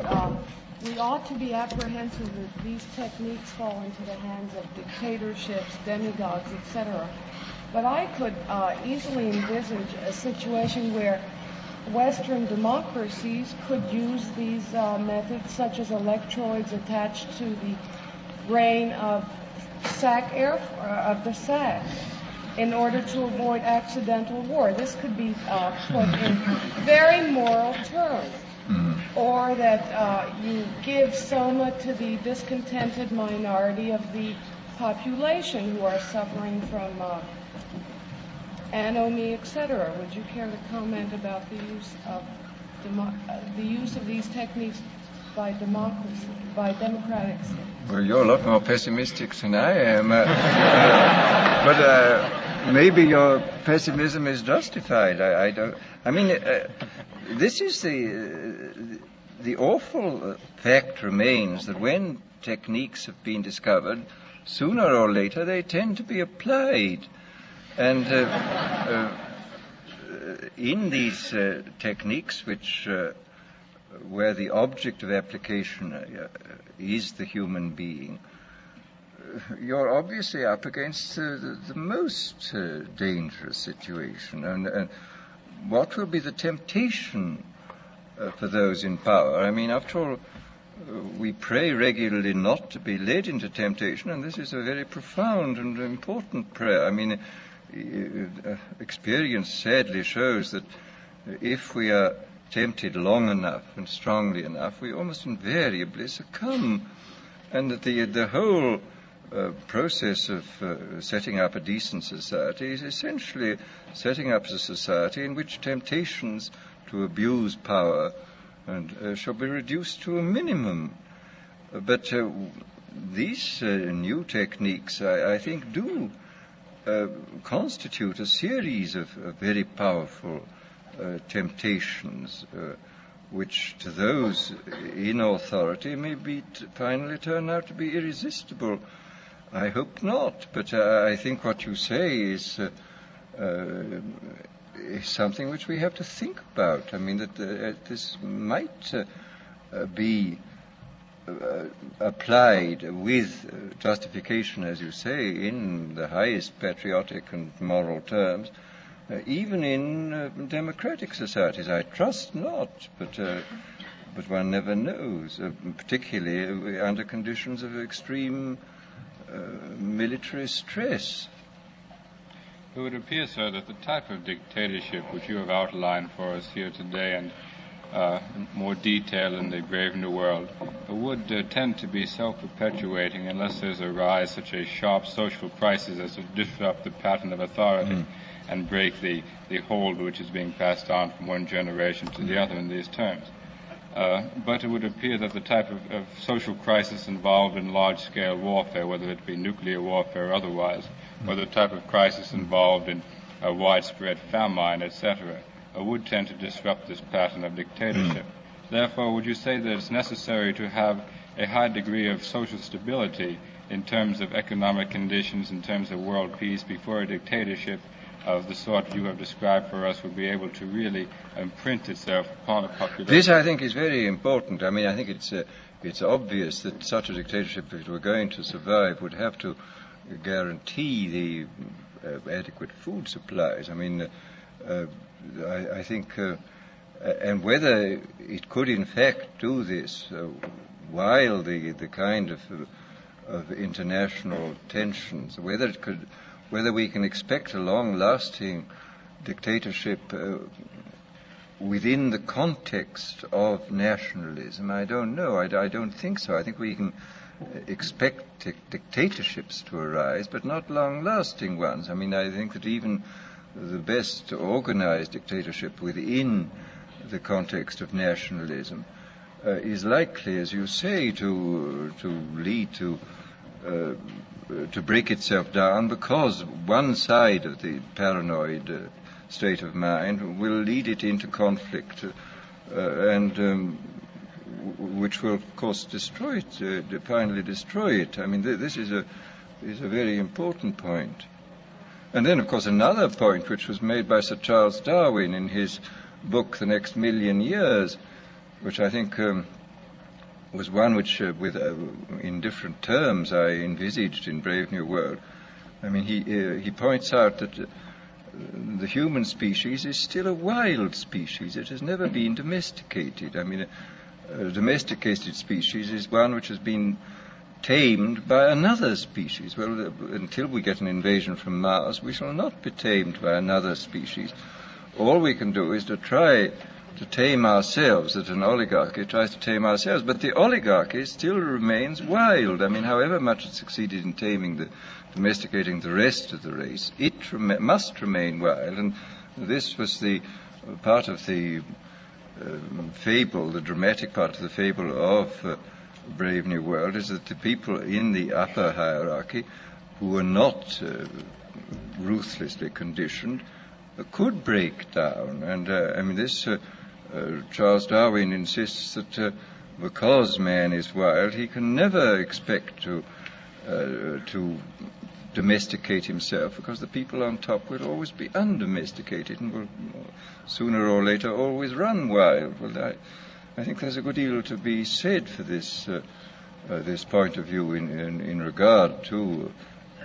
[SPEAKER 4] we ought to be apprehensive that these techniques fall into the hands of dictatorships, demagogues, etc. But I could easily envisage a situation where Western democracies could use these methods, such as electrodes attached to the brain of the sac, in order to avoid accidental war. This could be put in very moral terms. Or that you give soma to the discontented minority of the population who are suffering from anomie, etc. Would you care to comment about the use of these techniques by democratic states?
[SPEAKER 2] Well, you're a lot more pessimistic than I am, but maybe your pessimism is justified. I don't. I mean, this is the awful fact remains that when techniques have been discovered, sooner or later they tend to be applied. And in these techniques, where the object of application is the human being, you're obviously up against the most dangerous situation. And what will be the temptation for those in power? I mean, after all, we pray regularly not to be led into temptation, and this is a very profound and important prayer. I mean, experience sadly shows that if we are tempted long enough and strongly enough, we almost invariably succumb, and that the whole process of setting up a decent society is essentially setting up a society in which temptations to abuse power and shall be reduced to a minimum. But these new techniques, I think, do constitute a series of very powerful temptations, which to those in authority may finally turn out to be irresistible. I hope not, but I think what you say is something which we have to think about. I mean, that this might be applied with justification, as you say, in the highest patriotic and moral terms, even in democratic societies. I trust not, but one never knows, particularly under conditions of extreme military stress.
[SPEAKER 1] It would appear, sir, that the type of dictatorship which you have outlined for us here today, and in more detail in the Brave New World, would tend to be self-perpetuating unless there's a rise such a sharp social crisis as to disrupt the pattern of authority and break the hold which is being passed on from one generation to the other in these terms. but it would appear that the type of social crisis involved in large-scale warfare, whether it be nuclear warfare or otherwise, or the type of crisis involved in widespread famine, etc., would tend to disrupt this pattern of dictatorship. Therefore, would you say that it's necessary to have a high degree of social stability in terms of economic conditions, in terms of world peace, before a dictatorship of the sort you have described for us would be able to really imprint itself upon a population?
[SPEAKER 2] This, I think, is very important. I mean, I think it's obvious that such a dictatorship, if it were going to survive, would have to guarantee the adequate food supplies. I mean, I think, and whether it could in fact do this while the kind of international tensions, whether we can expect a long-lasting dictatorship within the context of nationalism, I don't know. I don't think so. I think we can expect dictatorships to arise, but not long-lasting ones. I mean, I think that even the best organized dictatorship within the context of nationalism is likely, as you say, to lead to break itself down, because one side of the paranoid state of mind will lead it into conflict, and which will, of course, destroy it, finally destroy it. I mean, this is a very important point. And then, of course, another point which was made by Sir Charles Darwin in his book, The Next Million Years, which I think was one which, in different terms, I envisaged in Brave New World. I mean, he points out that the human species is still a wild species. It has never been domesticated. I mean, a domesticated species is one which has been tamed by another species. Well, until we get an invasion from Mars, we shall not be tamed by another species. All we can do is to try to tame ourselves, that an oligarchy tries to tame ourselves. But the oligarchy still remains wild. I mean, however much it succeeded in domesticating the rest of the race, it must remain wild. And this was the part of the fable, the dramatic part of the fable of Brave New World, is that the people in the upper hierarchy, who were not ruthlessly conditioned, could break down. And I mean, this Charles Darwin insists that because man is wild, he can never expect to domesticate himself, because the people on top will always be undomesticated and will sooner or later always run wild. Well, I think there's a good deal to be said for this point of view in regard to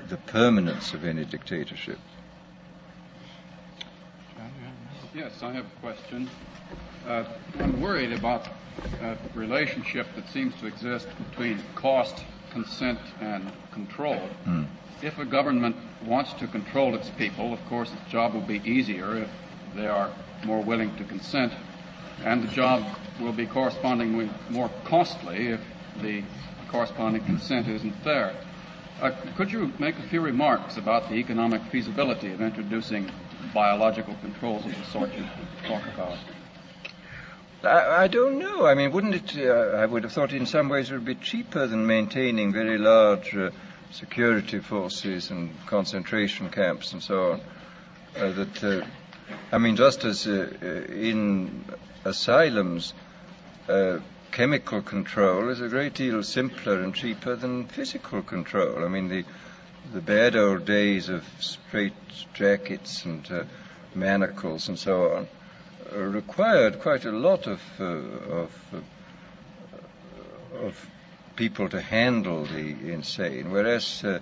[SPEAKER 2] the permanence of any dictatorship.
[SPEAKER 3] Yes, I have a question. I'm worried about a relationship that seems to exist between cost, consent, and control. If a government wants to control its people, of course, its job will be easier if they are more willing to consent, and the job will be correspondingly more costly if the corresponding consent isn't there. Could you make a few remarks about the economic feasibility of introducing biological controls of the sort you talk about?
[SPEAKER 2] I don't know. I mean, wouldn't it, I would have thought in some ways it would be cheaper than maintaining very large security forces and concentration camps and so on. I mean, just as in asylums, chemical control is a great deal simpler and cheaper than physical control. I mean, the bad old days of straight jackets and manacles and so on required quite a lot of people to handle the insane, whereas the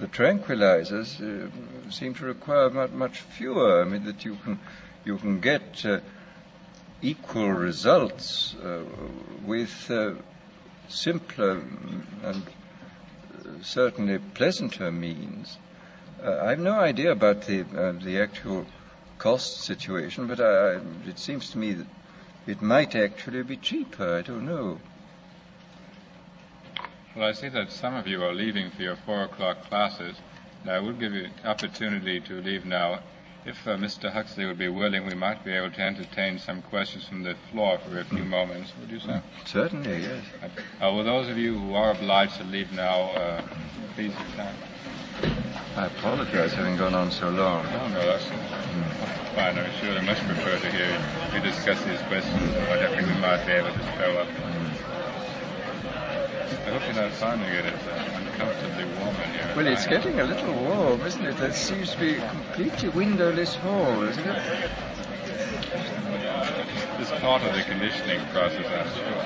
[SPEAKER 2] tranquilizers seem to require much fewer. I mean, that you can get equal results with simpler and certainly pleasanter means. I have no idea about the actual cost situation, but it seems to me that it might actually be cheaper. I don't know.
[SPEAKER 1] Well, I see that some of you are leaving for your 4 o'clock classes, and I would give you an opportunity to leave now. If Mr. Huxley would be willing, we might be able to entertain some questions from the floor for a few moments. Would you say?
[SPEAKER 2] Certainly, yes.
[SPEAKER 1] Will those of you who are obliged to leave now, please return?
[SPEAKER 2] I apologize having gone on so long.
[SPEAKER 1] No, that's fine. I'm sure they much prefer to hear you discuss these questions, but I think we might be able to spell up. I hope you're not finding it as uncomfortably warm in here.
[SPEAKER 2] Well, it's getting a little warm, isn't it? There seems to be a completely windowless hall, isn't it?
[SPEAKER 1] This is part of the conditioning process, I'm sure.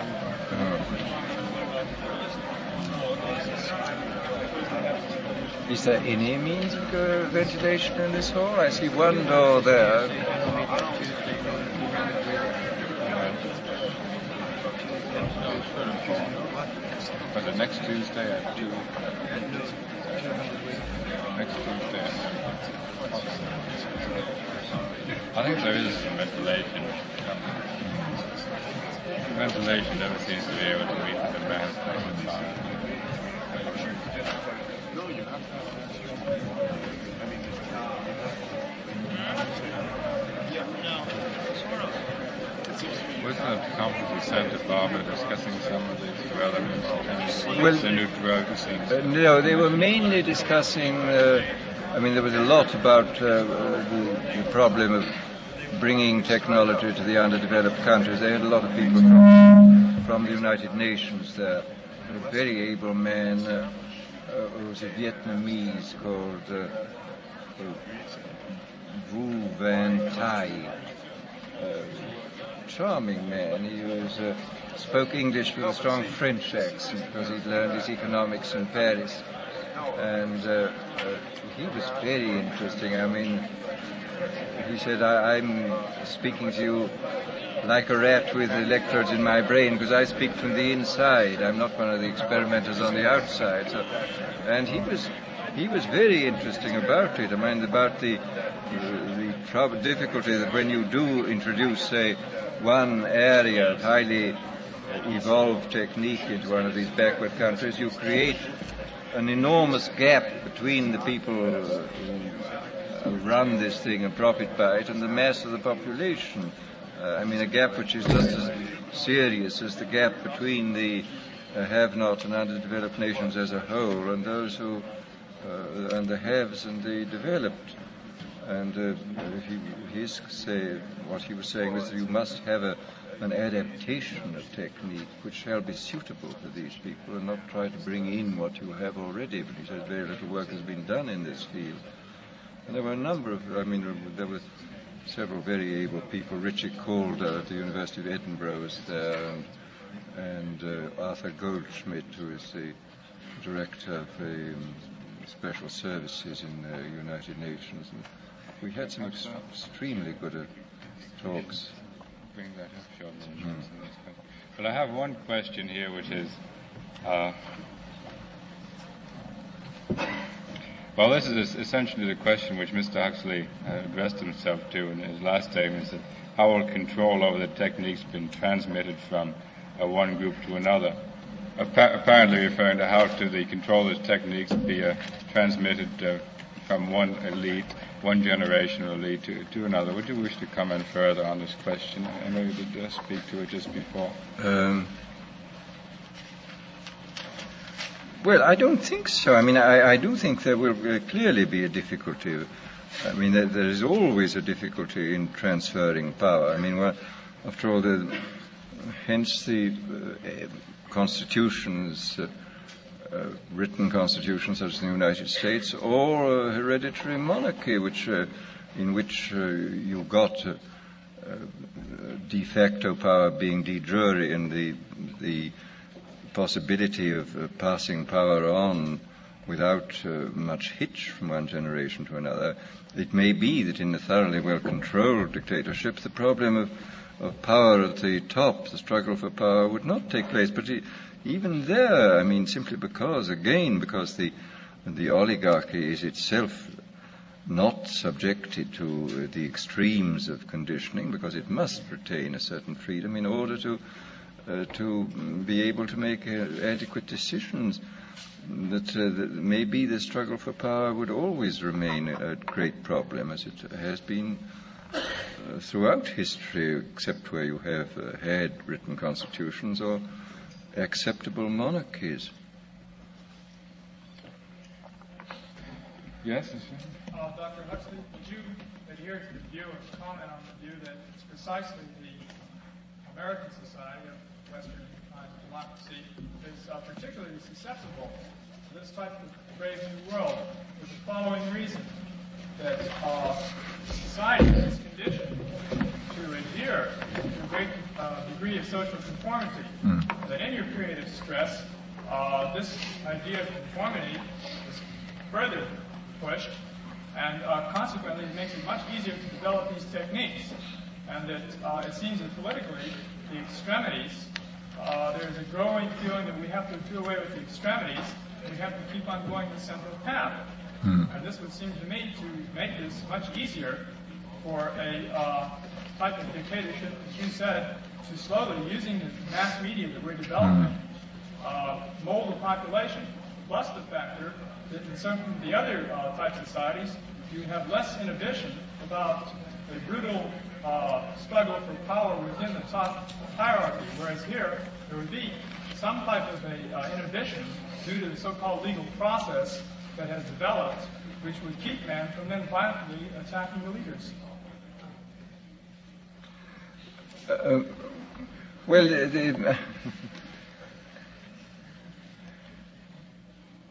[SPEAKER 2] Is there any means of ventilation in this hall? I see one door there.
[SPEAKER 1] But the next Tuesday at 2. Next Tuesday. I think there is some ventilation. Ventilation never seems to be able to meet the demands of the time. Wasn't it a conference in Santa Barbara discussing some of these developments? The new drugs?
[SPEAKER 2] No, they were mainly discussing, there was a lot about the problem of bringing technology to the underdeveloped countries. They had a lot of people from the United Nations there. A very able man who was a Vietnamese called Vu Van Thai. Charming man. He spoke English with a strong French accent because he'd learned his economics in Paris. And he was very interesting. He said, I'm speaking to you like a rat with electrodes in my brain because I speak from the inside. I'm not one of the experimenters on the outside. And he was very interesting about it. About the difficulty that when you do introduce, say, one area of highly evolved technique into one of these backward countries, you create an enormous gap between the people who run this thing and profit by it and the mass of the population. A gap which is just as serious as the gap between the have-not and underdeveloped nations as a whole and those who and the haves and the developed. And what he was saying was that you must have an adaptation of technique which shall be suitable for these people and not try to bring in what you have already. But he says very little work has been done in this field. And there were a number of, there were several very able people. Richard Calder at the University of Edinburgh was there, and Arthur Goldschmidt, who is the director of the special services in the United Nations. And we had some extremely good talks.
[SPEAKER 1] Bring that up shortly. But I have one question here, which is, this is essentially the question which Mr. Huxley addressed himself to in his last statement, is that how will control over the techniques been transmitted from one group to another? Apparently referring to how to the control of the techniques be transmitted from one elite, one generation of elite to another. Would you wish to comment further on this question? I know you did speak to it just before.
[SPEAKER 2] Well, I don't think so. I do think there will clearly be a difficulty. There is always a difficulty in transferring power. After all, hence the constitutions, written constitutions such as in the United States, or hereditary monarchy, in which you got de facto power being de jure and the possibility of passing power on without much hitch from one generation to another. It may be that in a thoroughly well-controlled dictatorship, the problem of power at the top, the struggle for power, would not take place. But even there, simply because the oligarchy is itself not subjected to the extremes of conditioning, because it must retain a certain freedom in order to be able to make adequate decisions. that maybe the struggle for power would always remain a great problem, as it has been throughout history, except where you have had written constitutions or acceptable monarchies.
[SPEAKER 1] Yes?
[SPEAKER 5] Dr. Huxley, would you adhere to the view or comment on the view that it's precisely the American society of Western democracy is particularly susceptible to this type of brave new world for the following reason, that society is conditioned to adhere to a great degree of social conformity, that in your period of stress, this idea of conformity is further pushed, and consequently it makes it much easier to develop these techniques, and that it seems that politically the extremities, there is a growing feeling that we have to do away with the extremities, and we have to keep on going the central path. And this would seem to me to make this much easier for a type of dictatorship, as you said, to slowly, using the mass media that we're developing, mold the population, plus the factor that in some of the other type societies, you have less inhibition about the brutal struggle for power within the top hierarchy, whereas here there would be some type of a inhibition due to the so-called legal process that has developed, which would keep man from then violently attacking the leaders.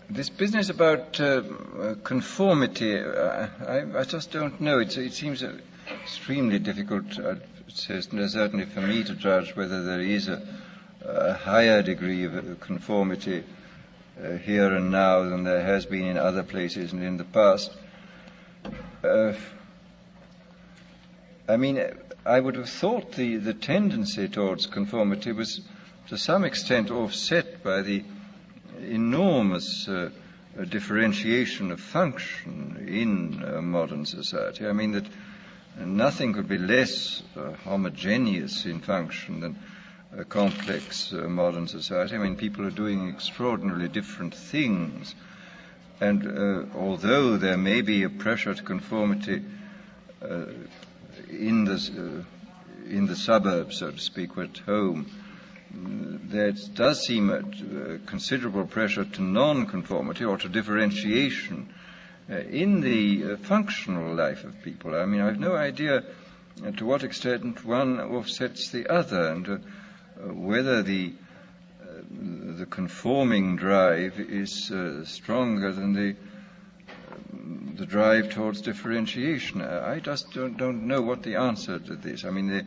[SPEAKER 2] This business about conformity, I just don't know. It seems extremely difficult, certainly for me, to judge whether there is a higher degree of conformity here and now than there has been in other places and in the past. I mean, I would have thought the tendency towards conformity was to some extent offset by the enormous differentiation of function in modern society. I mean that nothing could be less homogeneous in function than a complex modern society. I mean, people are doing extraordinarily different things, and although there may be a pressure to conformity in the suburbs, so to speak, or at home, there does seem a considerable pressure to non-conformity or to differentiation in the functional life of people. I mean, I have no idea to what extent one offsets the other, and whether the conforming drive is stronger than the drive towards differentiation. I just don't know what the answer to this. I mean,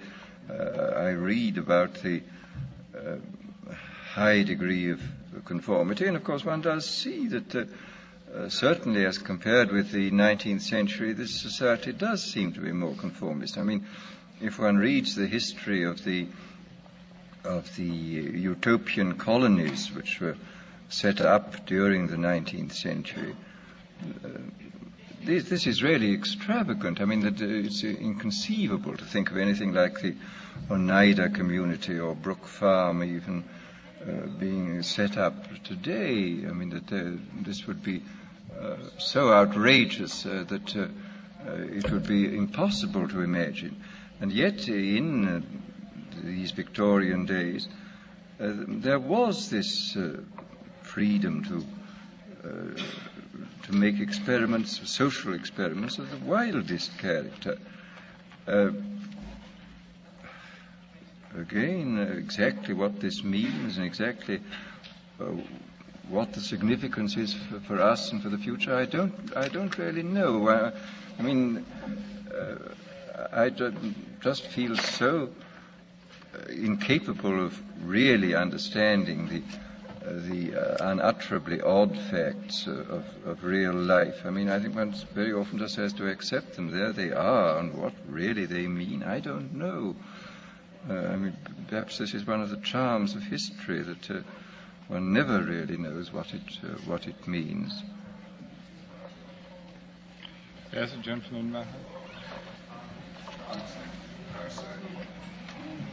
[SPEAKER 2] I read about the high degree of conformity, and of course one does see that certainly as compared with the 19th century, this society does seem to be more conformist. I mean, if one reads the history of the utopian colonies which were set up during the 19th century, this is really extravagant. I mean, that it's inconceivable to think of anything like the Oneida community or Brook Farm even being set up today. I mean, that this would be so outrageous that it would be impossible to imagine. And yet, in these Victorian days, there was this freedom to make experiments, social experiments of the wildest character. Again, exactly what this means and exactly what the significance is for us and for the future, I don't really know. I mean, I just feel so incapable of really understanding the unutterably odd facts of real life. I mean, I think one very often just has to accept them. There they are, and what really they mean, I don't know. I mean, perhaps this is one of the charms of history, that one never really knows what it means.
[SPEAKER 1] Yes, a gentleman back.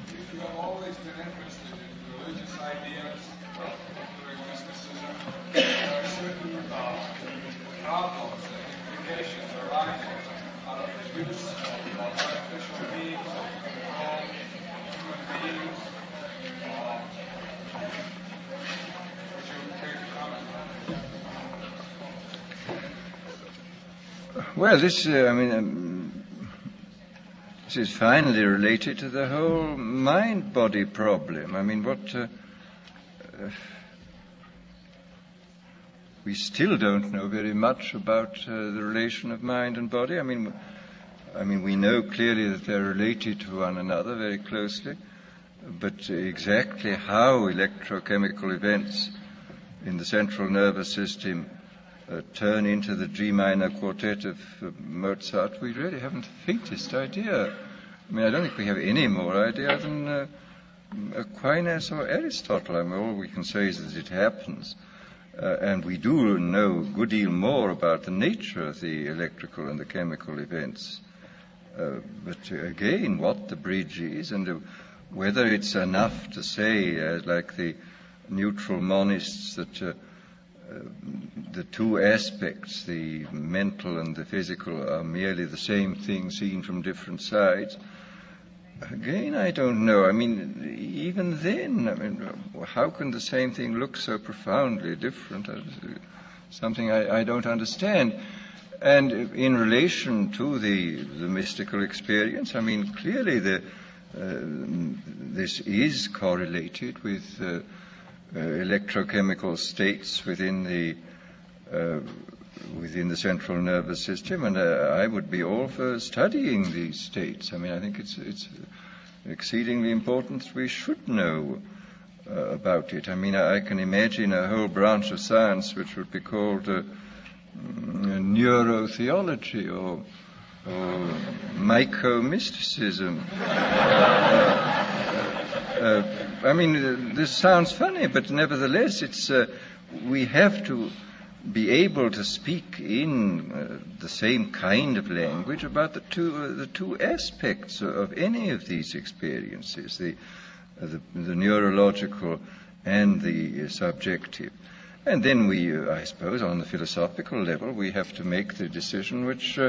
[SPEAKER 6] If you have always been interested in religious ideas, particularly mysticism,
[SPEAKER 2] problems, implications arising out of the use of artificial beings, of human beings. Would you care to comment on that? Well, this is finally related to the whole mind-body problem. I mean, we still don't know very much about the relation of mind and body. I mean, we know clearly that they're related to one another very closely, but exactly how electrochemical events in the central nervous system turn into the G minor quartet of Mozart, we really haven't the faintest idea. I mean, I don't think we have any more idea than Aquinas or Aristotle. I mean, all we can say is that it happens. And we do know a good deal more about the nature of the electrical and the chemical events. But again, what the bridge is and whether it's enough to say, like the neutral monists, that the two aspects, the mental and the physical, are merely the same thing seen from different sides. Again, I don't know. I mean, even then, how can the same thing look so profoundly different? Something I don't understand. And in relation to the mystical experience, I mean, clearly this is correlated with electrochemical states within the central nervous system, and I would be all for studying these states. I mean, I think it's exceedingly important that we should know about it. I mean, I can imagine a whole branch of science which would be called neurotheology or myco-mysticism. I mean, this sounds funny, but nevertheless, we have to be able to speak in the same kind of language about the two aspects of any of these experiences, the neurological and the subjective. And then I suppose, on the philosophical level, we have to make the decision which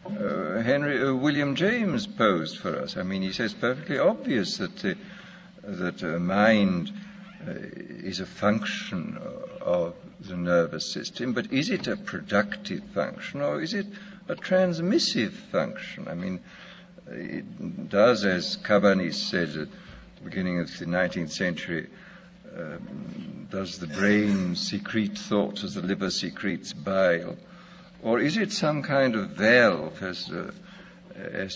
[SPEAKER 2] William James posed for us. I mean, he says perfectly obvious that mind is a function of the nervous system, but is it a productive function or is it a transmissive function? I mean, it does, as Cabanis said at the beginning of the 19th century, does the brain secrete thought as the liver secretes bile? Or is it some kind of valve, as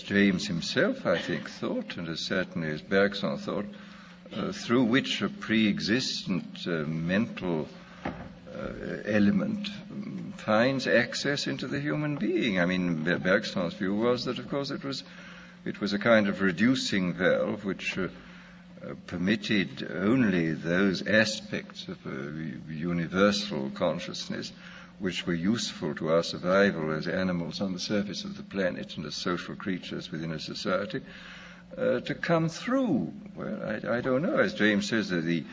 [SPEAKER 2] James himself, I think, thought, and as certainly as Bergson thought, through which a pre-existent mental element finds access into the human being? I mean, Bergson's view was that, of course, it was a kind of reducing valve which permitted only those aspects of universal consciousness which were useful to our survival as animals on the surface of the planet and as social creatures within a society to come through. Well, I don't know. As James says, the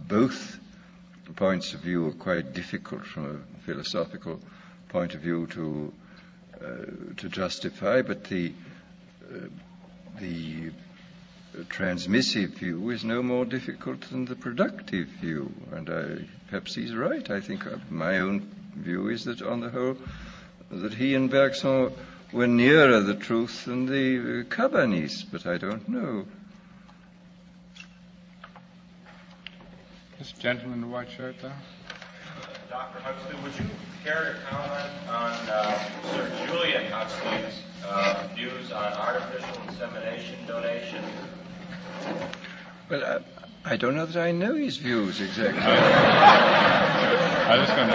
[SPEAKER 2] both points of view are quite difficult from a philosophical point of view to justify, but the transmissive view is no more difficult than the productive view, and perhaps he's right. I think my own view is that, on the whole, that he and Bergson were nearer the truth than the Cabanis, but I don't know.
[SPEAKER 1] This gentleman in the white shirt there.
[SPEAKER 6] Dr. Huxley, would you care to comment on Sir Julian Huxley's views on artificial insemination donation?
[SPEAKER 2] Well, I don't know that I know his views exactly.
[SPEAKER 1] I was going to.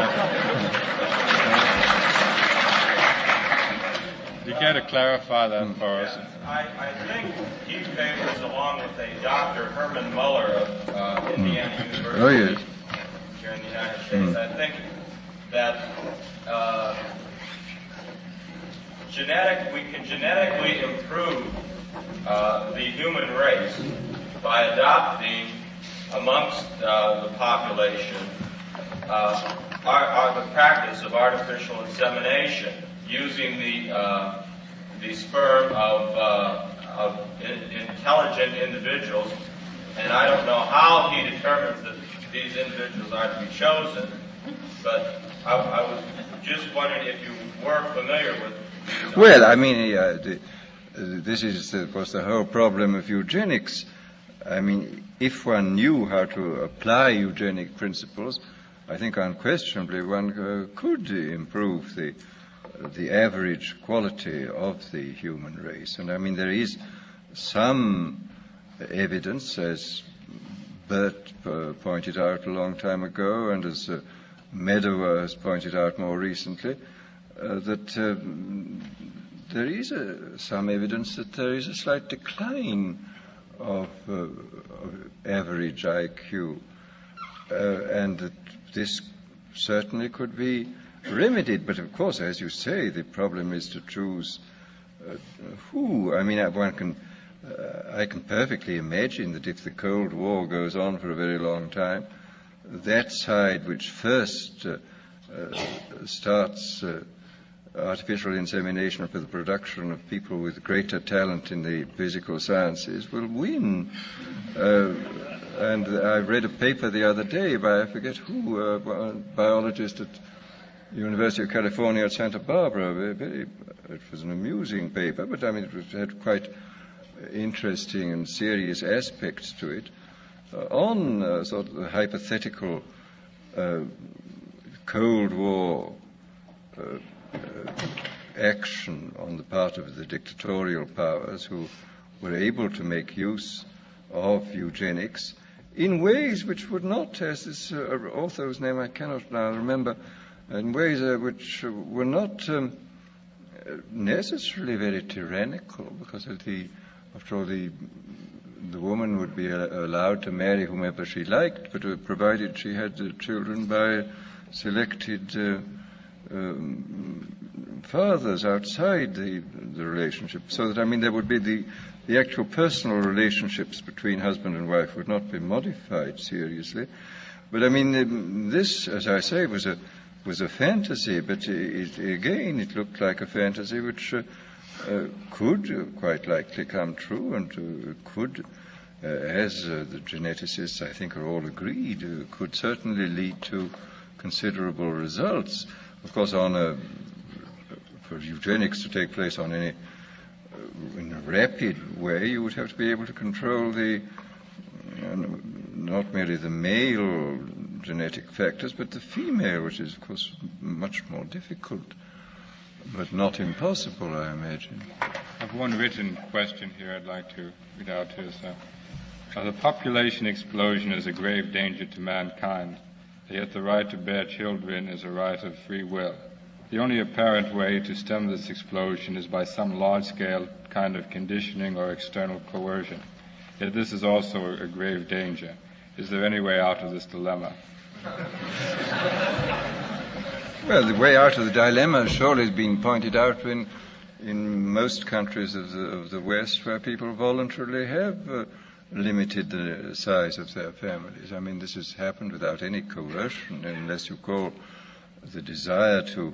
[SPEAKER 1] You care to clarify that for us?
[SPEAKER 6] I think he favors, along with a Dr. Herman Muller of Indiana University here in the United States, I think that we can genetically improve the human race by adopting amongst the population are the practice of artificial insemination, using the sperm of intelligent individuals. And I don't know how he determines that these individuals are to be chosen, but I was just wondering if you were familiar with.
[SPEAKER 2] Well, I mean, this is, of course, the whole problem of eugenics. I mean, if one knew how to apply eugenic principles, I think unquestionably one could improve the average quality of the human race. And I mean, there is some evidence, as Bert pointed out a long time ago, and as Medower has pointed out more recently, that there is some evidence that there is a slight decline of average IQ, and that this certainly could be remedied. But of course, as you say, the problem is to choose who. I mean, I can perfectly imagine that if the Cold War goes on for a very long time, that side which first starts artificial insemination for the production of people with greater talent in the physical sciences will win. And I read a paper the other day by, I forget who, a biologist at the University of California at Santa Barbara. It was an amusing paper, but I mean, it had quite interesting and serious aspects to it, on sort of the hypothetical Cold War action on the part of the dictatorial powers who were able to make use of eugenics in ways which would not, as this author whose name I cannot now remember, in ways which were not necessarily very tyrannical, because after all, the woman would be allowed to marry whomever she liked, but provided she had children by selected fathers outside the relationship. So that, I mean, there would be the actual personal relationships between husband and wife would not be modified seriously. But I mean, this, as I say, was a fantasy, but it looked like a fantasy which could quite likely come true, and could, as the geneticists I think are all agreed, could certainly lead to considerable results. Of course, for eugenics to take place in a rapid way, you would have to be able to control not merely the male genetic factors, but the female, which is, of course, much more difficult, but not impossible, I imagine.
[SPEAKER 1] I have one written question here I'd like to read out to us. The population explosion is a grave danger to mankind, yet the right to bear children is a right of free will. The only apparent way to stem this explosion is by some large-scale kind of conditioning or external coercion. Yet this is also a grave danger. Is there any way out of this dilemma?
[SPEAKER 2] Well, the way out of the dilemma surely has been pointed out in most countries of the West, where people voluntarily have limited the size of their families. I mean, this has happened without any coercion, unless you call the desire to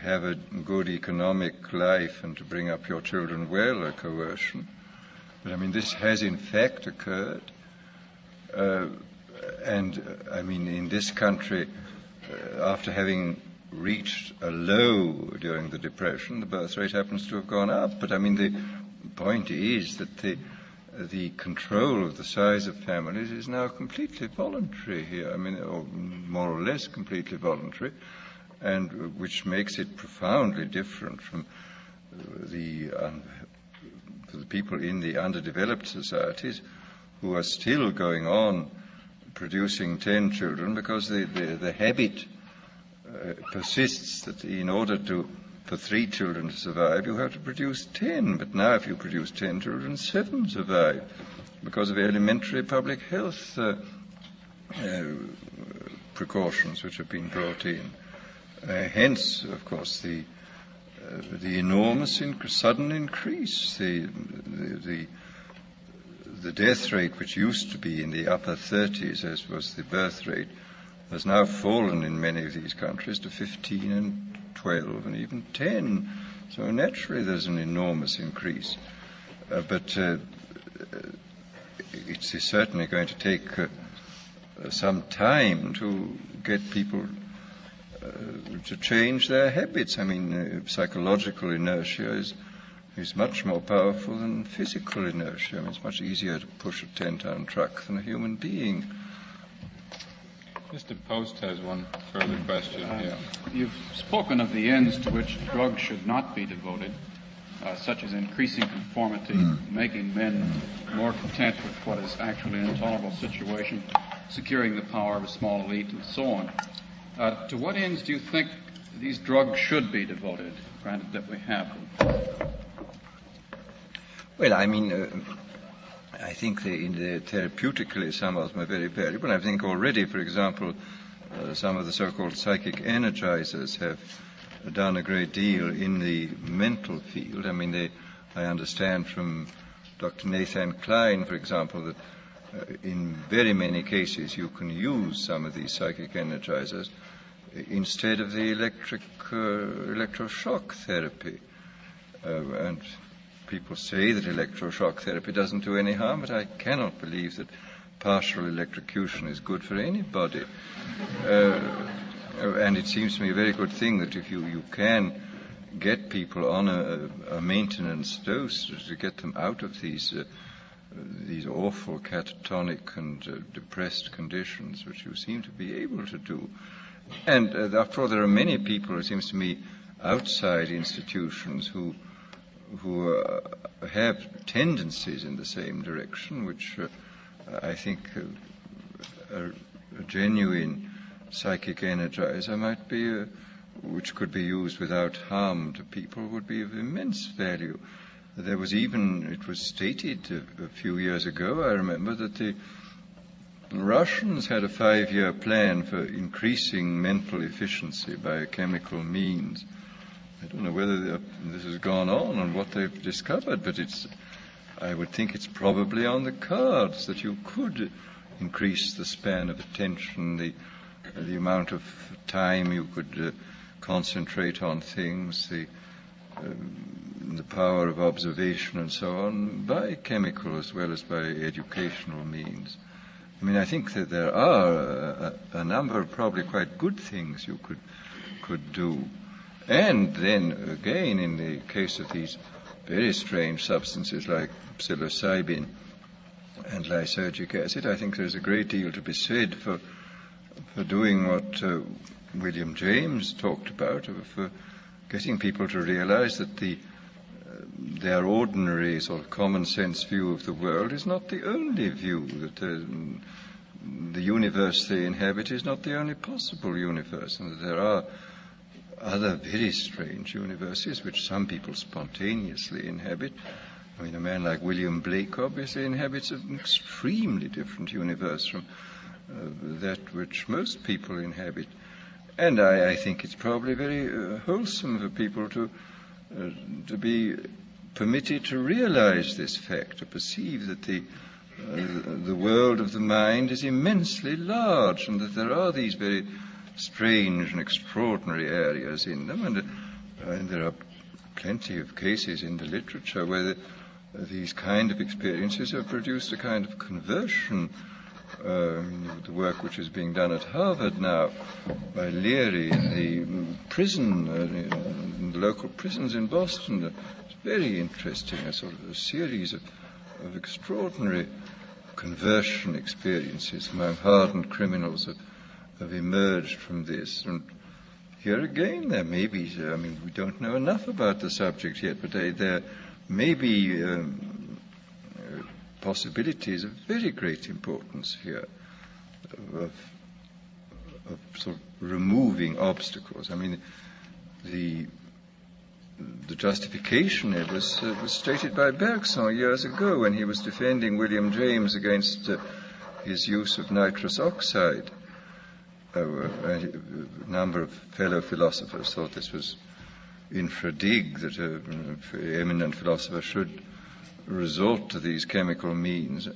[SPEAKER 2] have a good economic life and to bring up your children well a coercion. But I mean, this has in fact occurred. And I mean, in this country, after having reached a low during the Depression, the birth rate happens to have gone up. But I mean, the point is that the control of the size of families is now completely voluntary here. I mean, or more or less completely voluntary, and which makes it profoundly different from for the people in the underdeveloped societies who are still going on producing 10 children, because the habit persists that in order for 3 children to survive, you have to produce 10. But now if you produce 10 children, 7 survive because of elementary public health precautions which have been brought in. Hence, of course, the enormous sudden increase, the death rate, which used to be in the upper 30s, as was the birth rate, has now fallen in many of these countries to 15 and 12 and even 10. So naturally there's an enormous increase. But it's certainly going to take some time to get people to change their habits. I mean, psychological inertia is much more powerful than physical inertia. I mean, it's much easier to push a 10-ton truck than a human being.
[SPEAKER 1] Mr. Post has one further question here.
[SPEAKER 3] You've spoken of the ends to which drugs should not be devoted, such as increasing conformity, making men more content with what is actually an intolerable situation, securing the power of a small elite, and so on. To what ends do you think these drugs should be devoted, granted that we have them?
[SPEAKER 2] Well, I mean, I think therapeutically some of them are very valuable. I think already, for example, some of the so-called psychic energizers have done a great deal in the mental field. I mean, I understand from Dr. Nathan Klein, for example, that in very many cases you can use some of these psychic energizers instead of the electroshock therapy. And people say that electroshock therapy doesn't do any harm, but I cannot believe that partial electrocution is good for anybody. And it seems to me a very good thing that if you can get people on a maintenance dose to get them out of these awful catatonic and depressed conditions, which you seem to be able to do. And after all, there are many people, it seems to me, outside institutions who have tendencies in the same direction, which I think a genuine psychic energizer might be, which could be used without harm to people, would be of immense value. There was even, it was stated a few years ago, I remember, that the Russians had a 5-year plan for increasing mental efficiency by chemical means. I don't know whether this has gone on and what they've discovered, but I would think it's probably on the cards that you could increase the span of attention, the amount of time you could concentrate on things, the power of observation and so on, by chemical as well as by educational means. I mean, I think that there are a number of probably quite good things you could do. And then, again, in the case of these very strange substances like psilocybin and lysergic acid, I think there's a great deal to be said for doing what William James talked about, of getting people to realize that their ordinary sort of common sense view of the world is not the only view, that the universe they inhabit is not the only possible universe, and that there are other very strange universes which some people spontaneously inhabit. I mean, a man like William Blake obviously inhabits an extremely different universe from that which most people inhabit. And I think it's probably very wholesome for people to be permitted to realize this fact, to perceive that the world of the mind is immensely large, and that there are these very strange and extraordinary areas in them, and there are plenty of cases in the literature where these kind of experiences have produced a kind of conversion. The work which is being done at Harvard now by Leary in the prison, in the local prisons in Boston, it's very interesting, a sort of a series of extraordinary conversion experiences among hardened criminals have emerged from this. And here again, there may be, I mean, we don't know enough about the subject yet, but there may be possibilities of very great importance here of sort of removing obstacles. I mean, the justification was stated by Bergson years ago when he was defending William James against his use of nitrous oxide. A number of fellow philosophers thought this was infra dig, that an eminent philosopher should resort to these chemical means,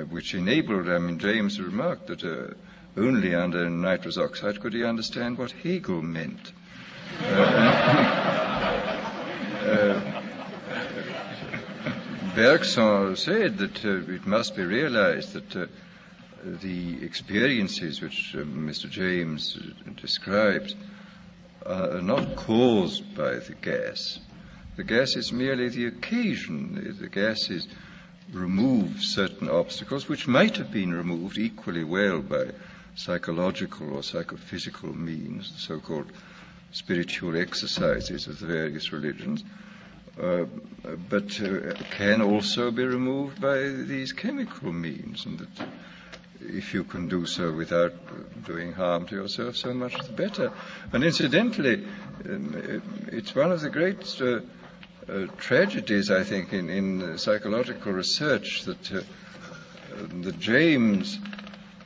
[SPEAKER 2] which enabled, I mean, James remarked that only under nitrous oxide could he understand what Hegel meant. Bergson said that it must be realized that the experiences which Mr. James described are not caused by the gas. The gas is merely the occasion. The gases remove certain obstacles which might have been removed equally well by psychological or psychophysical means, the so-called spiritual exercises of the various religions, but can also be removed by these chemical means, and that if you can do so without doing harm to yourself, so much the better. And incidentally, it's one of the great tragedies, I think, in psychological research that James,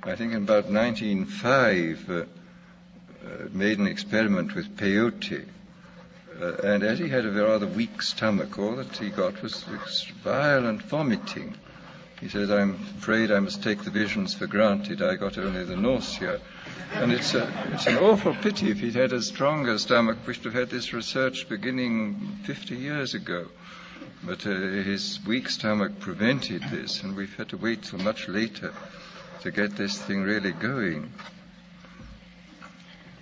[SPEAKER 2] I think in about 1905, made an experiment with peyote. And as he had a rather weak stomach, all that he got was violent vomiting. He said, "I'm afraid I must take the visions for granted. I got only the nausea." And it's an awful pity. If he'd had a stronger stomach, we should have had this research beginning 50 years ago. But his weak stomach prevented this, and we've had to wait till much later to get this thing really going.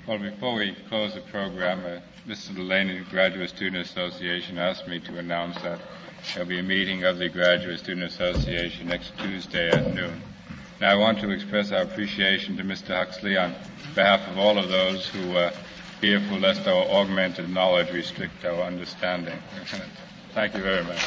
[SPEAKER 1] Well, before we close the program, Mr. Delaney, Graduate Student Association, asked me to announce that there'll be a meeting of the Graduate Student Association next Tuesday at noon. Now, I want to express our appreciation to Mr. Huxley on behalf of all of those who are fearful lest our augmented knowledge restrict our understanding. Thank you very much.